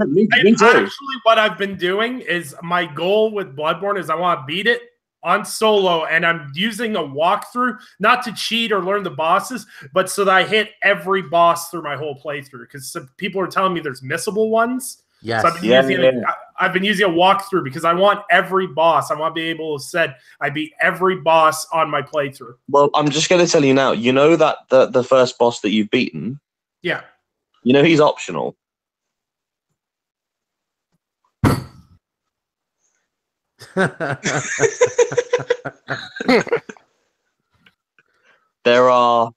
Me too. Actually, what I've been doing is my goal with Bloodborne is I want to beat it on solo, and I'm using a walkthrough, not to cheat or learn the bosses, but so that I hit every boss through my whole playthrough. Because people are telling me there's missable ones. Yes. So I've been using a walkthrough because I want every boss. I want to be able to say I beat every boss on my playthrough. Well, I'm just going to tell you now. You know that the first boss that you've beaten. Yeah. You know he's optional. There are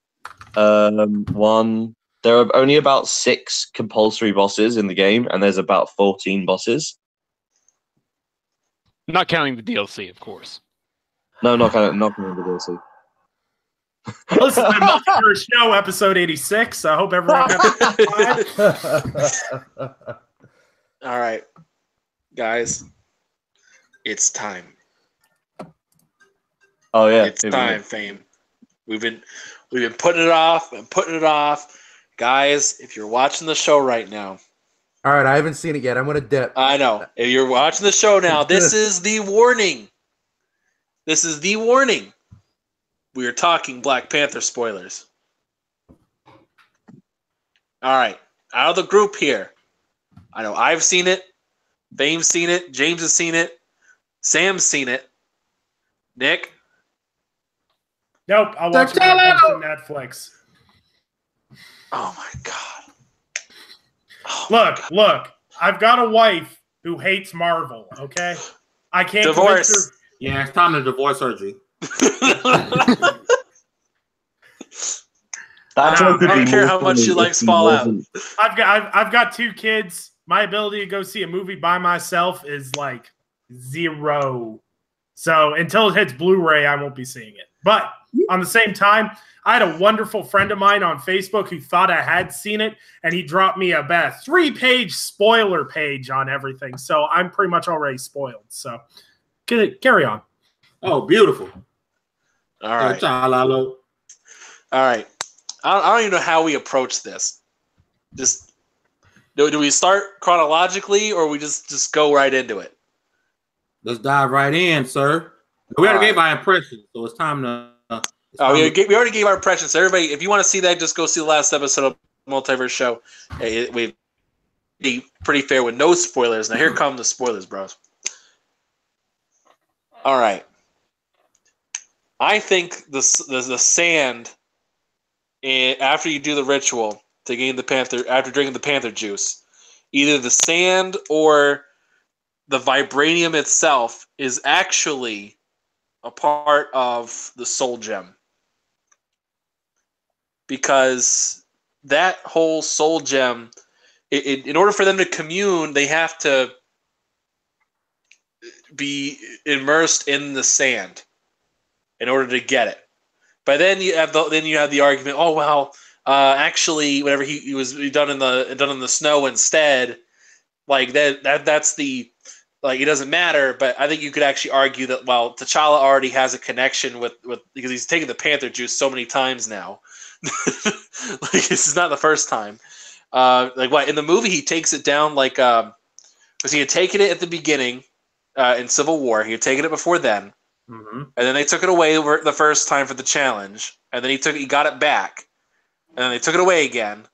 there are only about 6 compulsory bosses in the game, and there's about 14 bosses. Not counting the DLC, of course. No, not counting the DLC. Listen to the Multiverse Show, episode 86. I hope everyone All right, guys, it's time. Oh yeah, it's time, Fame. We've been putting it off and putting it off, guys. If you're watching the show right now, all right, I haven't seen it yet. I'm gonna dip. I know. If you're watching the show now, this is the warning. This is the warning. We are talking Black Panther spoilers. All right, out of the group here, I know I've seen it, Fame's seen it, James has seen it, Sam's seen it, Nick. Nope, I'll watch it when it comes to Netflix. Oh my god! Look, I've got a wife who hates Marvel. Okay, I can't divorce. Yeah, it's time to divorce surgery. I don't care how much she likes Fallout. I've got 2 kids. My ability to go see a movie by myself is like 0. So until it hits Blu-ray, I won't be seeing it. But on the same time, I had a wonderful friend of mine on Facebook who thought I had seen it, and he dropped me about a 3-page spoiler page on everything. So I'm pretty much already spoiled. So carry on. Oh, beautiful. All right. All right. I don't even know how we approach this. Just do we start chronologically, or we just go right into it? Let's dive right in, sir. We already gave our impressions, so it's time to. We already gave our impressions. So everybody, if you want to see that, just go see the last episode of Multiverse Show. We'd be pretty fair with no spoilers. Now here come the spoilers, bros. All right. I think the sand, after you do the ritual to gain the Panther, after drinking the Panther juice, either the sand or the vibranium itself is actually a part of the soul gem. Because that whole soul gem, in order for them to commune, they have to be immersed in the sand in order to get it. But then you have the argument. Oh well, actually, whenever he was done in the snow instead, like that's the. Like, it doesn't matter, but I think you could actually argue that, well, T'Challa already has a connection with because he's taken the Panther juice so many times now. Like, this is not the first time. In the movie, he takes it down because he had taken it at the beginning in Civil War. He had taken it before then. Mm-hmm. And then they took it away the first time for the challenge. And then he got it back. And then they took it away again.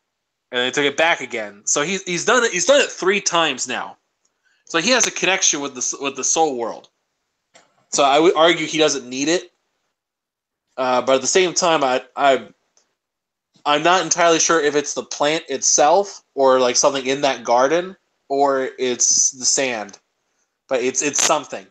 and they took it back again. So he's done it. He's done it 3 times now. So he has a connection with the soul world. So I would argue he doesn't need it. But at the same time, I'm not entirely sure if it's the plant itself or like something in that garden or it's the sand. But it's something.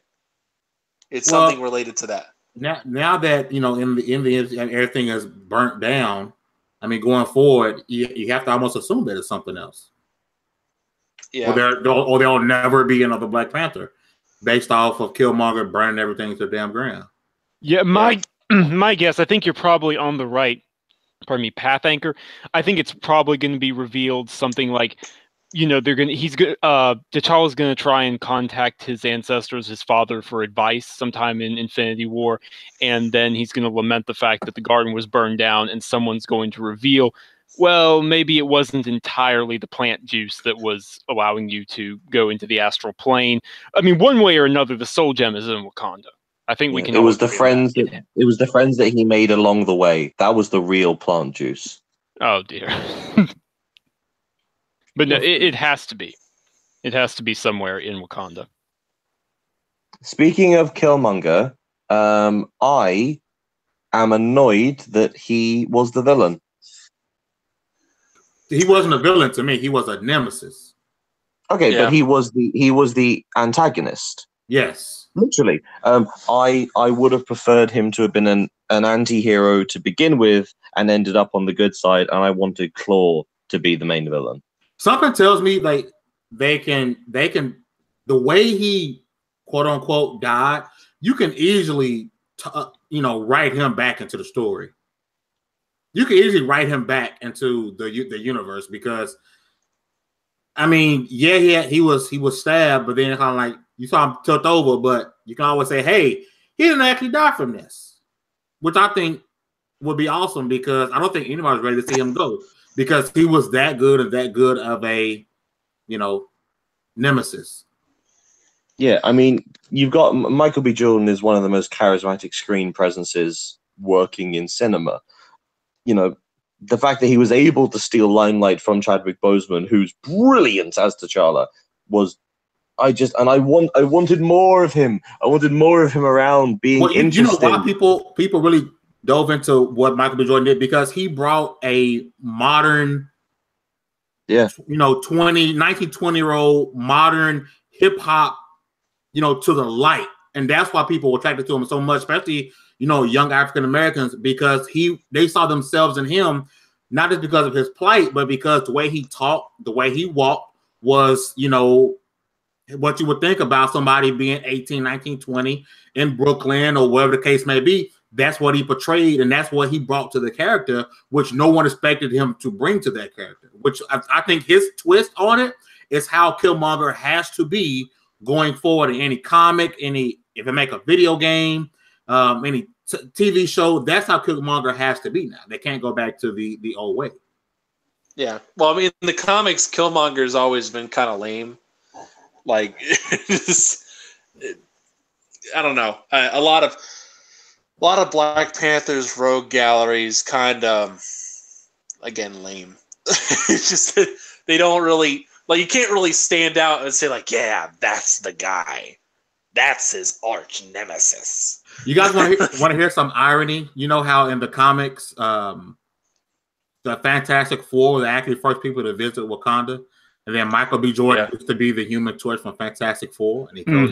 It's something related to that. Now that in the everything is burnt down, I mean, going forward, you have to almost assume that it's something else. Yeah. Or there'll never be another Black Panther, based off of Killmonger burning everything to the damn ground. Yeah, my guess. I think you're probably on the right. Pardon me, path anchor. I think it's probably going to be revealed something like, T'Challa's going to try and contact his ancestors, his father, for advice sometime in Infinity War, and then he's going to lament the fact that the garden was burned down, and someone's going to reveal, well, maybe it wasn't entirely the plant juice that was allowing you to go into the astral plane. I mean, one way or another, the soul gem is in Wakanda. I think we can. It was the friends that he made along the way. That was the real plant juice. Oh dear. But no, it has to be. It has to be somewhere in Wakanda. Speaking of Killmonger, I am annoyed that he was the villain. He wasn't a villain to me. He was a nemesis. Okay, yeah. But he was the antagonist. Yes. Literally. I would have preferred him to have been an anti-hero to begin with and ended up on the good side, and I wanted Claw to be the main villain. Something tells me like they can the way he quote unquote died, you can easily write him back into the story. You can easily write him back into the universe because I mean, he was stabbed, but then kind of like you saw him tilt over, but you can always say, hey, he didn't actually die from this, which I think would be awesome because I don't think anybody's ready to see him go. Because he was that good of a, nemesis. Yeah, I mean, you've got Michael B. Jordan is one of the most charismatic screen presences working in cinema. The fact that he was able to steal limelight from Chadwick Boseman, who's brilliant as T'Challa, was. I wanted more of him. I wanted more of him around being interesting. You know why people really dove into what Michael B. Jordan did? Because he brought a modern, 19-20-year-old modern hip hop, to the light. And that's why people were attracted to him so much, especially, young African Americans, because they saw themselves in him, not just because of his plight, but because the way he talked, the way he walked was, what you would think about somebody being 18, 19, 20 in Brooklyn or wherever the case may be. That's what he portrayed, and that's what he brought to the character, which no one expected him to bring to that character. Which I think his twist on it is how Killmonger has to be going forward in any comic, if they make a video game, any TV show. That's how Killmonger has to be now. They can't go back to the old way. Yeah. Well, I mean, in the comics, Killmonger's always been kind of lame. Like, I don't know. A lot of Black Panther's rogue galleries kind of, again, lame. It's just they don't really, like, you can't really stand out and say, like, yeah, that's the guy. That's his arch nemesis. You guys want to hear some irony? You know how in the comics, the Fantastic Four were actually the first people to visit Wakanda? And then Michael B. Jordan used to be the Human Torch from Fantastic Four, and he goes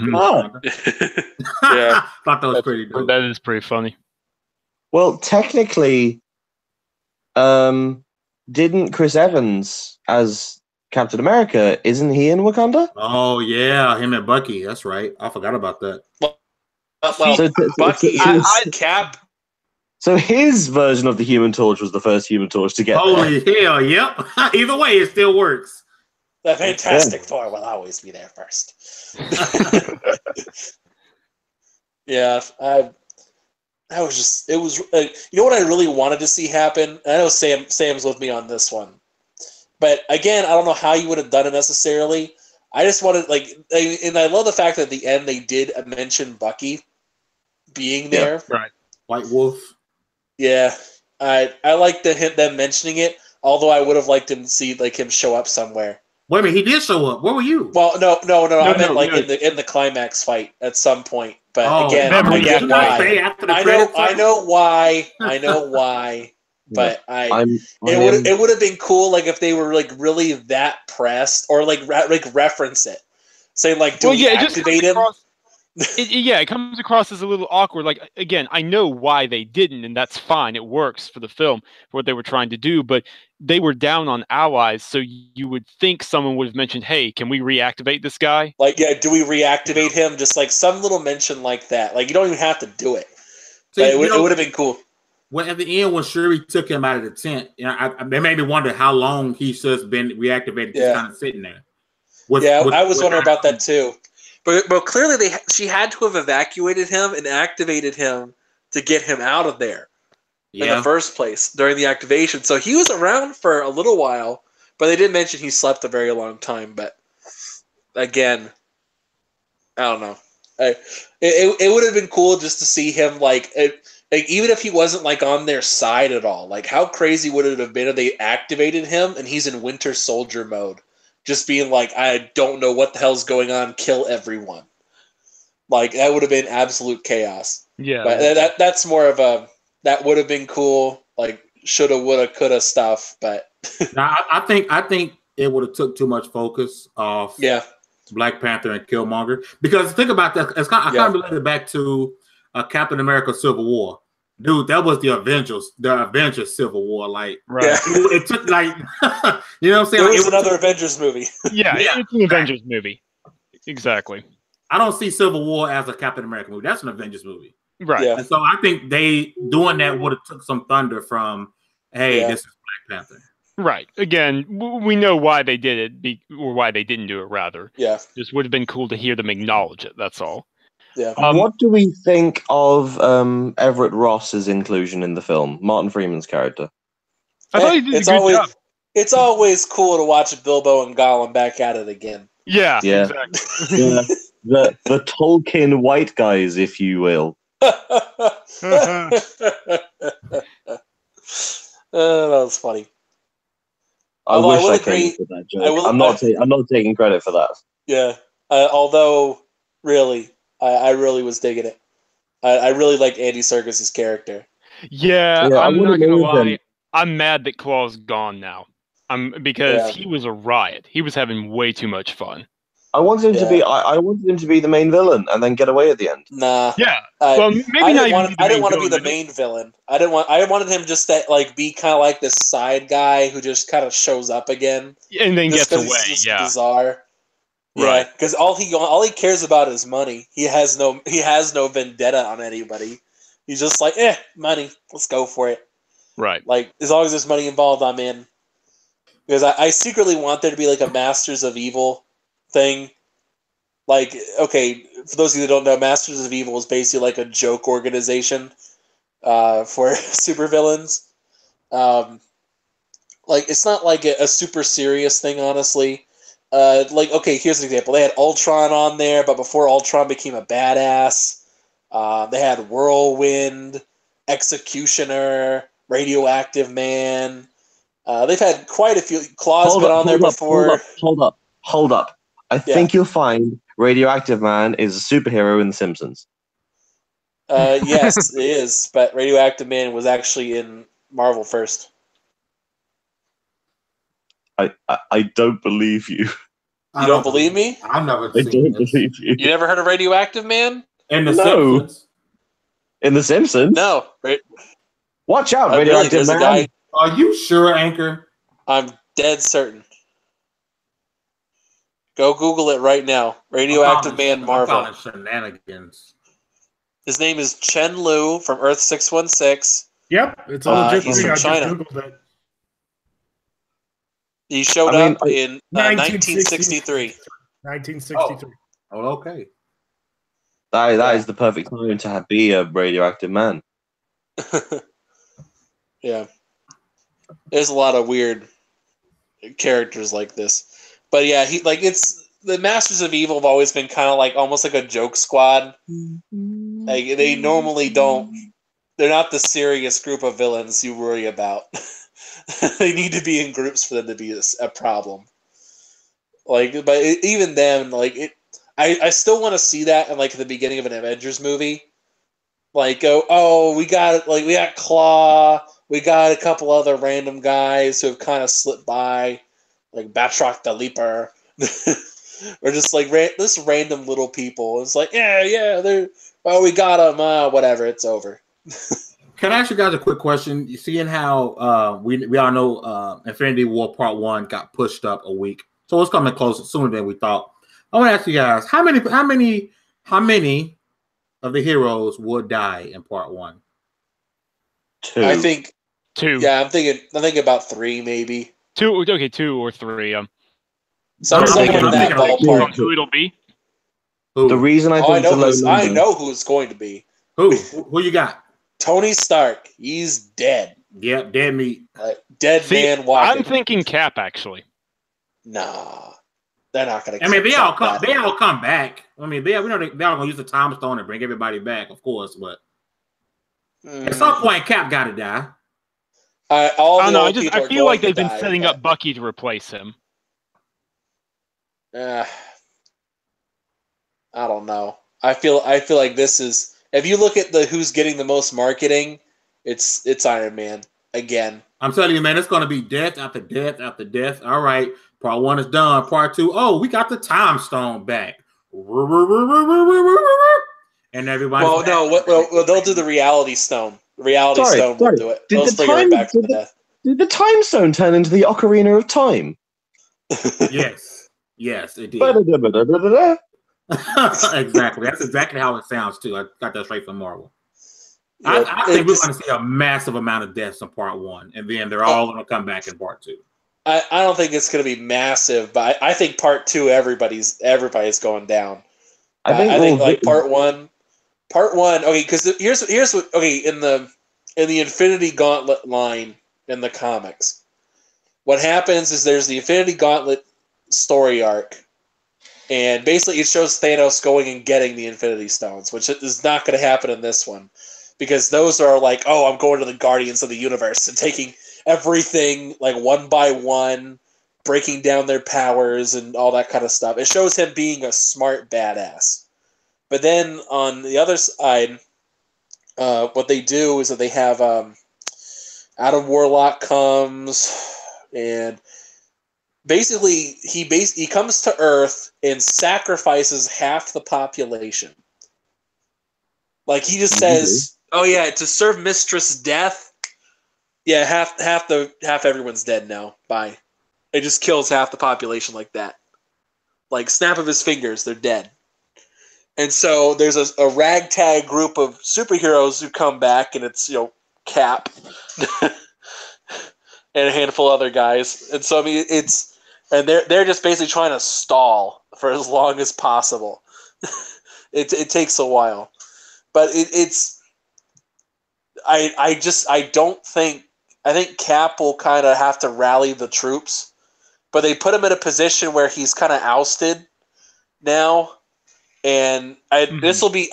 Yeah, thought that was pretty dope. That is pretty funny. Well, technically, didn't Chris Evans as Captain America? Isn't he in Wakanda? Oh yeah, him and Bucky. That's right. I forgot about that. Bucky, Cap. So his version of the Human Torch was the first Human Torch to get. Holy hell! Yep. Either way, it still works. The Fantastic Four will always be there first. Yeah, it was you know what I really wanted to see happen? I know Sam's with me on this one. But again, I don't know how you would have done it necessarily. I just wanted, and I love the fact that at the end they did mention Bucky being there. Right. White Wolf. Yeah. I like them mentioning it. Although I would have liked him to see like him show up somewhere. Wait a minute, he did show up. Where were you? Well, no. I meant like no. in the climax fight at some point. But Oh, again, never I get did. why. After the I credits? know why. I know why. But it would have been cool like if they were like really that pressed or like reference it, saying like, do we activate him? It comes across as a little awkward. Like, again, I know why they didn't, and that's fine. It works for the film, for what they were trying to do, but they were down on allies, so you would think someone would have mentioned, hey, can we reactivate this guy? Like, yeah, do we reactivate him? Just like some little mention like that. Like, you don't even have to do it. See, but it would have been cool. When at the end, when Shuri took him out of the tent, they made me wonder how long he's just been reactivated, just kind of sitting there. I was wondering about that too. But clearly she had to have evacuated him and activated him to get him out of there in the first place during the activation. So he was around for a little while, but they did mention he slept a very long time. But again, I don't know. It would have been cool just to see him like even if he wasn't like on their side at all. Like how crazy would it have been if they activated him and he's in Winter Soldier mode? Just being like, I don't know what the hell's going on, kill everyone. Like, that would have been absolute chaos. Yeah. But that's more of that would have been cool, like, shoulda, woulda, coulda stuff, but... Now, I think it would have took too much focus off Black Panther and Killmonger. Because think about that, I kind of related back to Captain America Civil War. Dude, that was the Avengers Civil War. Like, it took like, you know what I'm saying? It was another Avengers movie. It's an Avengers movie. Exactly. I don't see Civil War as a Captain America movie. That's an Avengers movie. Right. Yeah. And so I think they doing that would have took some thunder from, hey, this is Black Panther. Right. Again, we know why they did it, or why they didn't do it, rather. Yeah. Just would have been cool to hear them acknowledge it. That's all. Yeah. What do we think of Everett Ross's inclusion in the film? Martin Freeman's character. I thought he did a good job. It's always cool to watch Bilbo and Gollum back at it again. Yeah. Exactly. The Tolkien white guys, if you will. That was funny. I wish I came for that joke. I'm not taking credit for that. Yeah. Although, really, I really was digging it. I really like Andy Serkis' character. Yeah, I'm not gonna lie. I'm mad that Claw's gone now. Because he was a riot. He was having way too much fun. I wanted him to be. I wanted him to be the main villain and then get away at the end. Nah. Yeah. Well, maybe I didn't want to be the main villain. I wanted him just to like be kind of like this side guy who just kind of shows up again and then gets away. He's just bizarre. Right. Yeah, because all he cares about is money. He has no vendetta on anybody. He's just like, money. Let's go for it. Right. Like as long as there's money involved, I'm in. Because I secretly want there to be like a Masters of Evil thing. Like, okay, for those of you that don't know, Masters of Evil is basically like a joke organization for supervillains. Like, it's not like a super serious thing, honestly. Like, okay, here's an example. They had Ultron on there, but before Ultron became a badass, they had Whirlwind, Executioner, Radioactive Man. They've had quite a few. Claw's been on there before. Hold up. I think you'll find Radioactive Man is a superhero in The Simpsons. Yes, it is. But Radioactive Man was actually in Marvel first. I don't believe you. You don't believe me? I've never I don't believe you. You never heard of Radioactive Man? In The Simpsons? In The Simpsons? No. Watch out, Radioactive Man. Guy. Are you sure, Anchor? I'm dead certain. Go Google it right now. Radioactive Man Marvel. Shenanigans. His name is Chen Lu from Earth 616. Yep, it's a legit he's thing. from I China. just Googled it. He showed up in 1963. 1963. Oh, okay. That is the perfect time to be a Radioactive Man. Yeah. There's a lot of weird characters like this. But yeah, it's the Masters of Evil have always been kind of like almost like a joke squad. Like they normally don't. They're not the serious group of villains you worry about. They need to be in groups for them to be a problem. Like, but even then, like I still want to see that in like the beginning of an Avengers movie. Like, we got Claw, we got a couple other random guys who have kind of slipped by, like Batroc the Leaper, or just like this random little people. It's like, we got them, whatever, it's over. Can I ask you guys a quick question? You seeing how we all know Infinity War Part 1 got pushed up a week, so it's coming closer sooner than we thought. I want to ask you guys, how many of the heroes would die in Part 1? 2. I think 2. Yeah, I'm thinking about 3 maybe. 2. Okay, 2 or 3. Something in that ballpark. Who it'll be? Who? The reason I think I know who it's going to be. Who you got? Tony Stark. He's dead. Yep, dead meat. Dead man walking. I'm thinking Cap, actually. Nah, they're not gonna. I mean, they all come back. I mean, we know they're all gonna use the time stone and bring everybody back, of course. But at some point, Cap got to die. I feel like they've been setting up Bucky to replace him. I don't know. I feel like this is. If you look at who's getting the most marketing, it's Iron Man again. I'm telling you, man, it's going to be death after death after death. All right, Part 1 is done. Part 2, we got the time stone back. And everybody. Well, they'll do the reality stone. Reality stone will do it. They'll bring it back from death. Did the time stone turn into the Ocarina of Time? Yes, it did. Exactly. That's exactly how it sounds too. I got that straight from Marvel. Yeah, I think we're going to see a massive amount of deaths in Part 1, and then they're all going to come back in Part 2. I don't think it's going to be massive, but I think Part 2 everybody's going down. I think like Part 1. Okay, because here's what. Okay, in the Infinity Gauntlet line in the comics, what happens is there's the Infinity Gauntlet story arc. And basically, it shows Thanos going and getting the Infinity Stones, which is not going to happen in this one. Because those are like, I'm going to the Guardians of the Universe and taking everything like one by one, breaking down their powers and all that kind of stuff. It shows him being a smart badass. But then on the other side, what they do is that they have Adam Warlock comes and... Basically, he comes to Earth and sacrifices half the population. Like he just says, to serve Mistress Death. Yeah, half everyone's dead now. Bye. It just kills half the population like that. Like snap of his fingers, they're dead. And so there's a ragtag group of superheroes who come back, and it's Cap and a handful of other guys. And so I mean And they're just basically trying to stall for as long as possible. It takes a while, but I think Cap will kind of have to rally the troops, but they put him in a position where he's kind of ousted now, and this will be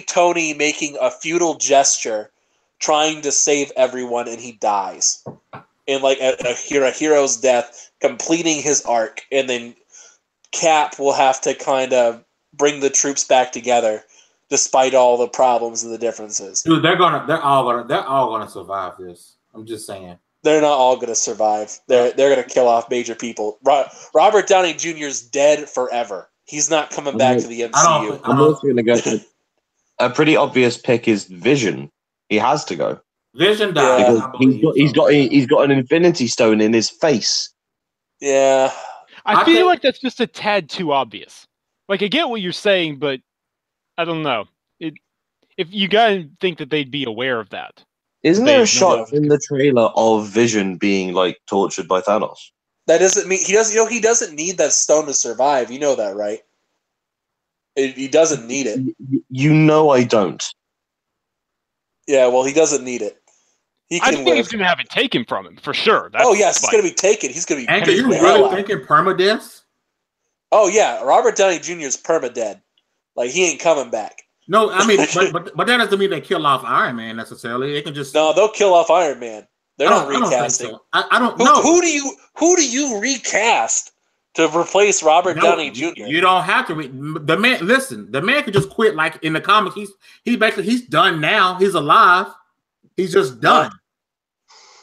Tony making a futile gesture, trying to save everyone, and he dies. In like a hero's death, completing his arc, and then Cap will have to kind of bring the troops back together, despite all the problems and the differences. Dude, they're all gonna survive this. I'm just saying. They're not all gonna survive. They're gonna kill off major people. Robert Downey Jr. is dead forever. He's not coming back to the MCU. I'm also gonna go. A pretty obvious pick is Vision. He has to go. Vision died. He's got an Infinity Stone in his face. Yeah, I feel like that's just a tad too obvious. Like I get what you're saying, but I don't know. If you gotta think that they'd be aware of that. Isn't there a shot in the trailer of Vision being like tortured by Thanos? That doesn't mean he doesn't. He doesn't need that stone to survive. You know that, right? He doesn't need it. You know I don't. Yeah, well, he doesn't need it. I think he's going to have it taken from him, for sure. Yes, it's going to be taken. He's going to be... And are you really thinking permadeath? Oh, yeah. Robert Downey Jr. is permadead. Like, he ain't coming back. No, I mean, but that doesn't mean they kill off Iron Man, necessarily. They can just... No, they'll kill off Iron Man. They're not recasting. I don't know. Who do you recast to replace Robert Downey Jr.? You don't have to. The man, listen. The man could just quit. Like in the comics, he's done now. He's alive. He's just done.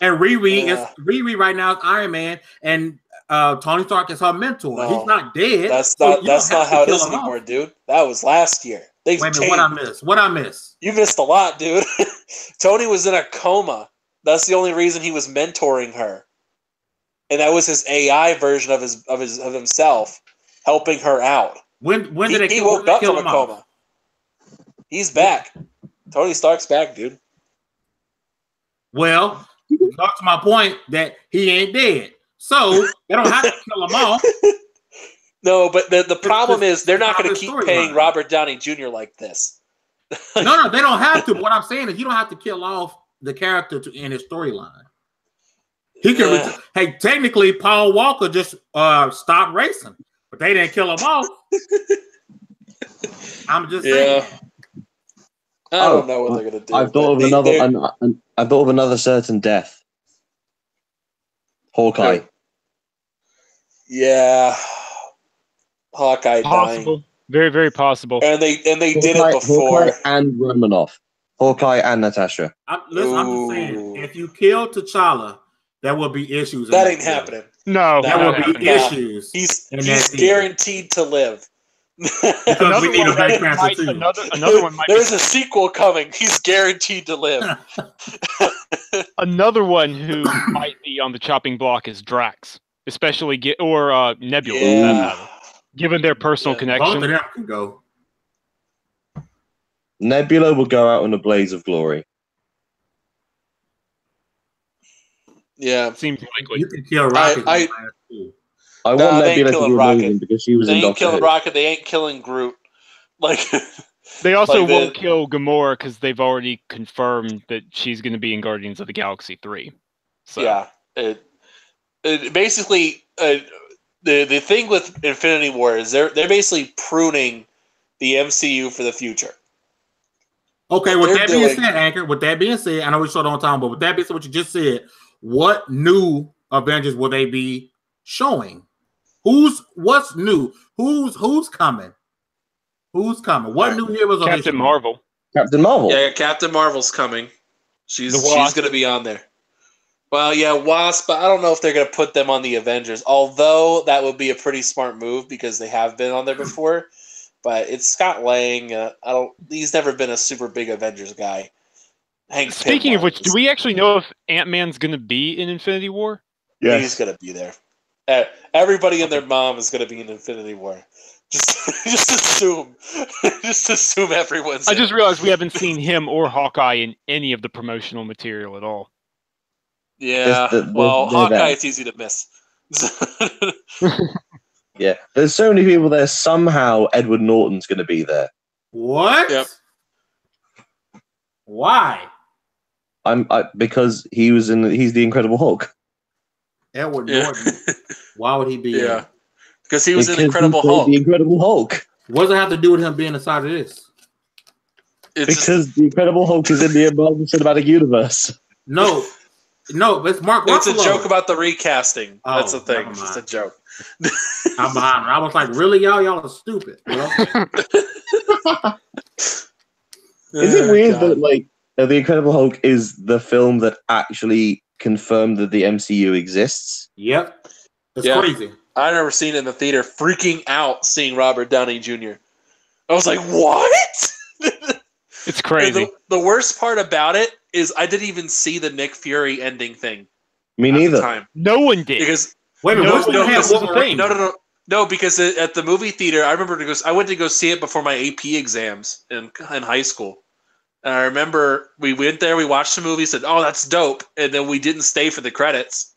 And Riri right now is Iron Man, and Tony Stark is her mentor. No, he's not dead. That's not how it is anymore, dude. That was last year. Wait a minute, what I miss? You missed a lot, dude. Tony was in a coma. That's the only reason he was mentoring her, and that was his AI version of himself, helping her out. When did he woke up from a coma? He's back. Tony Stark's back, dude. Well, talk to my point that he ain't dead, so they don't have to kill him off. No, but the problem is they're not going to keep paying Robert Downey Jr. like this. No, they don't have to. But what I'm saying is you don't have to kill off the character to end his storyline. He can. Hey, technically, Paul Walker just stopped racing, but they didn't kill him off. I'm just saying. I don't know what they're going to do. I thought of another certain death. Hawkeye. Yeah. Hawkeye possible. Dying. Very, very possible. And they did it before. Hawkeye and Romanoff. Hawkeye and Natasha. I'm just saying, if you kill T'Challa, there will be issues. That ain't happening. No, there will be issues. He's guaranteed to live. Because we need a Black Panther too. Another one might There's a sequel coming. He's guaranteed to live. Another one who might be on the chopping block is Drax, especially Nebula. Yeah. Given their personal connection, both of them can go. Nebula will go out in a blaze of glory. Yeah, seems likely. You can kill Rocket. I want Nebula to be amazing because she was in Doctor Who. They ain't killing Rocket. They ain't killing Groot. Like they also won't kill Gamora because they've already confirmed that she's going to be in Guardians of the Galaxy 3. So. Yeah, it basically the thing with Infinity War is they're basically pruning the MCU for the future. Okay, with that being said, Anchor. With that being said, I know we showed on time, but with that being said, what you just said, what new Avengers will they be showing? What's new? Who's coming? Who's coming? What new heroes are they Captain Marvel. Captain Marvel. Yeah, Captain Marvel's coming. She's going to be on there. Well, yeah, Wasp, but I don't know if they're going to put them on the Avengers. Although that would be a pretty smart move because they have been on there before. But it's Scott Lang. He's never been a super big Avengers guy. Speaking of which, do we actually know if Ant-Man's going to be in Infinity War? Yeah, he's going to be there. Everybody and their mom is going to be in Infinity War. Just assume. Just assume everyone's. I just realized we haven't seen him or Hawkeye in any of the promotional material at all. Yeah, Hawkeye, it's easy to miss. Yeah, there's so many people there. Somehow Edward Norton's going to be there. What? Yep. Why? Because he's the Incredible Hulk. Edward Norton. Why would he be? Yeah, because he was an Incredible Hulk. The Incredible Hulk. What does it have to do with him being inside of this? Because the Incredible Hulk is in the Marvel Cinematic Universe. No, it's Mark Ruffalo. It's a joke about the recasting. That's the thing. It's just a joke. I'm behind. I was like, really, y'all are stupid. Is it weird that the Incredible Hulk is the film that actually confirmed that the MCU exists? Yep. It's crazy. I remember seeing it in the theater, freaking out seeing Robert Downey Jr. I was like, what? It's crazy. The worst part about it is I didn't even see the Nick Fury ending thing. Me neither. No one did. Because wait a minute, no, because at the movie theater, I remember I went to go see it before my AP exams in high school. And I remember we went there, we watched the movie, said, "Oh, that's dope," and then we didn't stay for the credits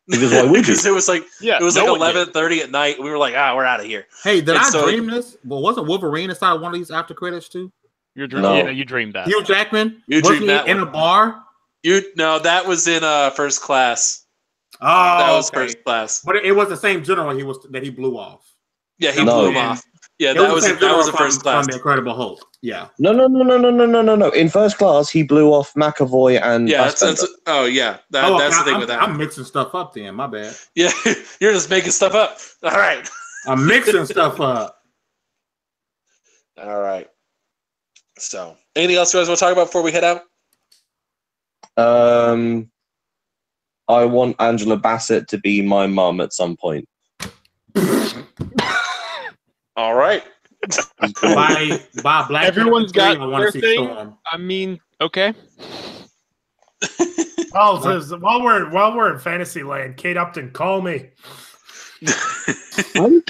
because why would you? Because it was like 11:30 at night. We were like, we're out of here. Hey, did I dream this? Well, wasn't Wolverine inside one of these after credits too? You're dreaming. Yeah, you dreamed that. Hugh Jackman. You dreamed that in a bar. That was in First Class. Oh, that was First Class. But it was the same general that he blew off. Yeah, he blew him off. Yeah, that was a first class. From the Incredible Hulk. Yeah. No. In first class, he blew off McAvoy and that's that's the thing with that. I'm mixing stuff up then. My bad. Yeah, you're just making stuff up. All right. I'm mixing stuff up. All right. So, anything else you guys want to talk about before we head out? I want Angela Bassett to be my mum at some point. All right. By Black Everyone's got their thing. Storm. I mean, okay. So while we're in fantasy land, Kate Upton, call me.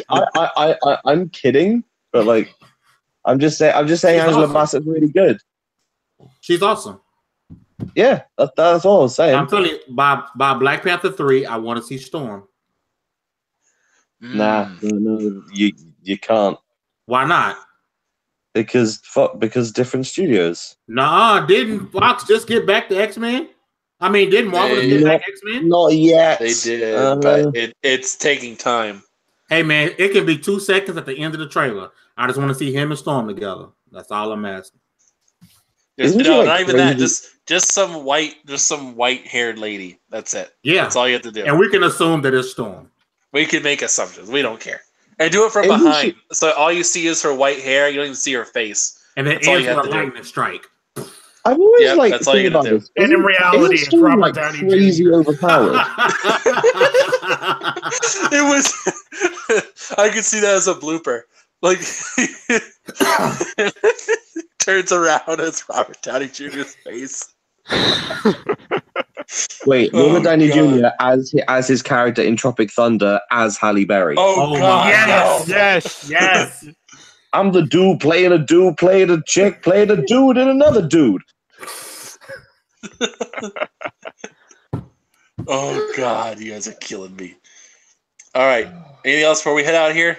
I'm kidding, but like, I'm just saying Angela Bassett's really good. She's awesome. Yeah, that's all I was saying. I'm telling you, by Black Panther 3, I want to see Storm. Nah, no, you can't. Why not? Because different studios. Nah, didn't Fox just get back to X-Men? I mean, didn't Marvel just get back to X-Men? Not yet. They did, but it's taking time. Hey man, it can be 2 seconds at the end of the trailer. I just want to see him and Storm together. That's all I'm asking. Not even that. Just some white-haired lady. That's it. Yeah, that's all you have to do. And we can assume that it's Storm. We can make assumptions. We don't care. And do it from behind. So all you see is her white hair. You don't even see her face. And then ends with a lightning strike. I've always liked that's all you gotta do. And in reality, it's Robert Downey Jr. Crazy overpowered. It was. I could see that as a blooper. Like, turns around as Robert Downey Jr.'s face. Wait, Robert Downey Jr. as his character in Tropic Thunder as Halle Berry. Oh God! Yes. I'm the dude playing a chick, playing a dude and another dude. Oh God, you guys are killing me. All right, anything else before we head out here?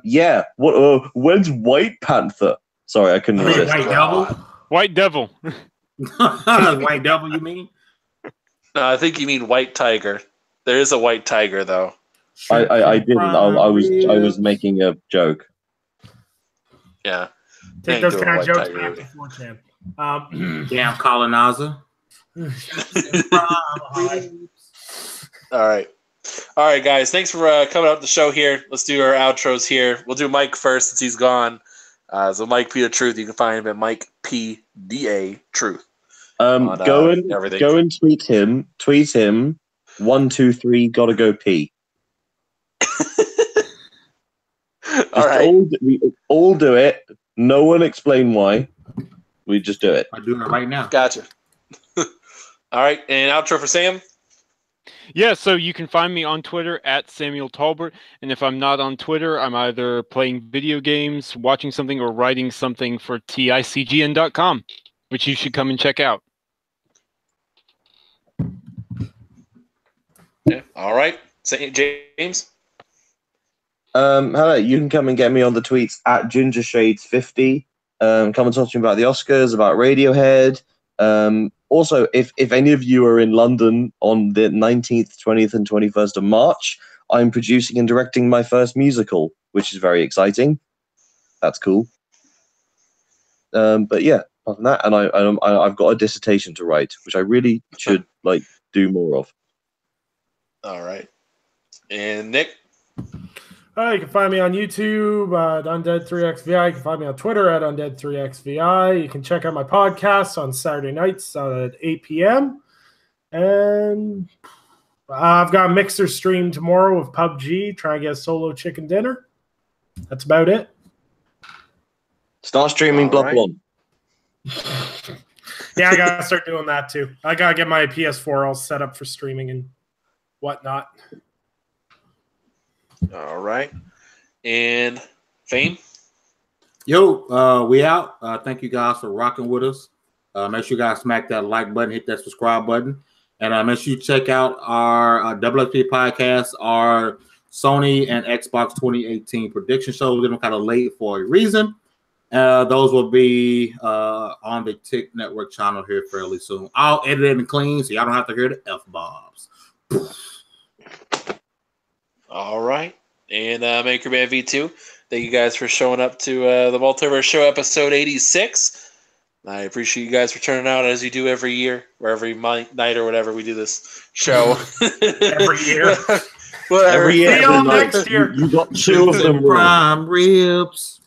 Yeah. What? When's White Panther? Sorry, I couldn't resist. White Devil. White Devil, you mean? No, I think you mean White Tiger. There is a White Tiger, though. I didn't. I was making a joke. Yeah. Take those kind of jokes back to 4chan. Damn colonizer. All right, guys. Thanks for coming out the show here. Let's do our outros here. We'll do Mike first since he's gone. So Mike P. The Truth. You can find him at Mike P. DA Truth. Go and tweet him. Tweet him. 1, 2, 3. Gotta go pee. All right. We all do it. No one explain why. We just do it. I'm doing it right now. Gotcha. All right, and outro for Sam. Yeah, so you can find me on Twitter at Samuel Talbert, and if I'm not on Twitter, I'm either playing video games, watching something, or writing something for ticgn.com, which you should come and check out. Yeah. All right, James. Hello. You can come and get me on the tweets at GingerShades50. Come and talk to me about the Oscars, about Radiohead. Also, if any of you are in London on the 19th, 20th, and 21st of March, I'm producing and directing my first musical, which is very exciting. That's cool. But yeah, apart from that, and I've got a dissertation to write, which I really should do more of. All right, and Nick. You can find me on YouTube at Undead3XVI. You can find me on Twitter at Undead3XVI. You can check out my podcast on Saturday nights at 8 p.m. And I've got a Mixer stream tomorrow with PUBG. Try and get a solo chicken dinner. That's about it. Start streaming Bloodborne. Yeah, I got to start doing that too. I got to get my PS4 all set up for streaming and whatnot. All right. And Fame? Yo, we out. Thank you guys for rocking with us. Make sure you guys smack that like button, hit that subscribe button. And make sure you check out our WXP podcast, our Sony and Xbox 2018 prediction shows. They're kind of late for a reason. Those will be on the Tick Network channel here fairly soon. I'll edit it and clean so y'all don't have to hear the F-bombs. All right. and Anchorman V2. Thank you guys for showing up to the Multiverse Show episode 86. I appreciate you guys for turning out as you do every year or every night or whatever we do this show. Every year. Whatever. Every year, See y'all every night, next year. You got two of them wrong. Prime ribs.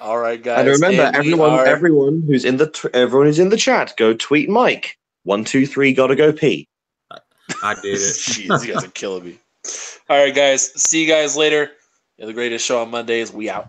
All right, guys. And remember, And everyone who's in the chat, go tweet Mike. 1, 2, 3, gotta go pee. I did it. Jeez, you guys are killing me. All right, guys. See you guys later. The greatest show on Mondays. We out.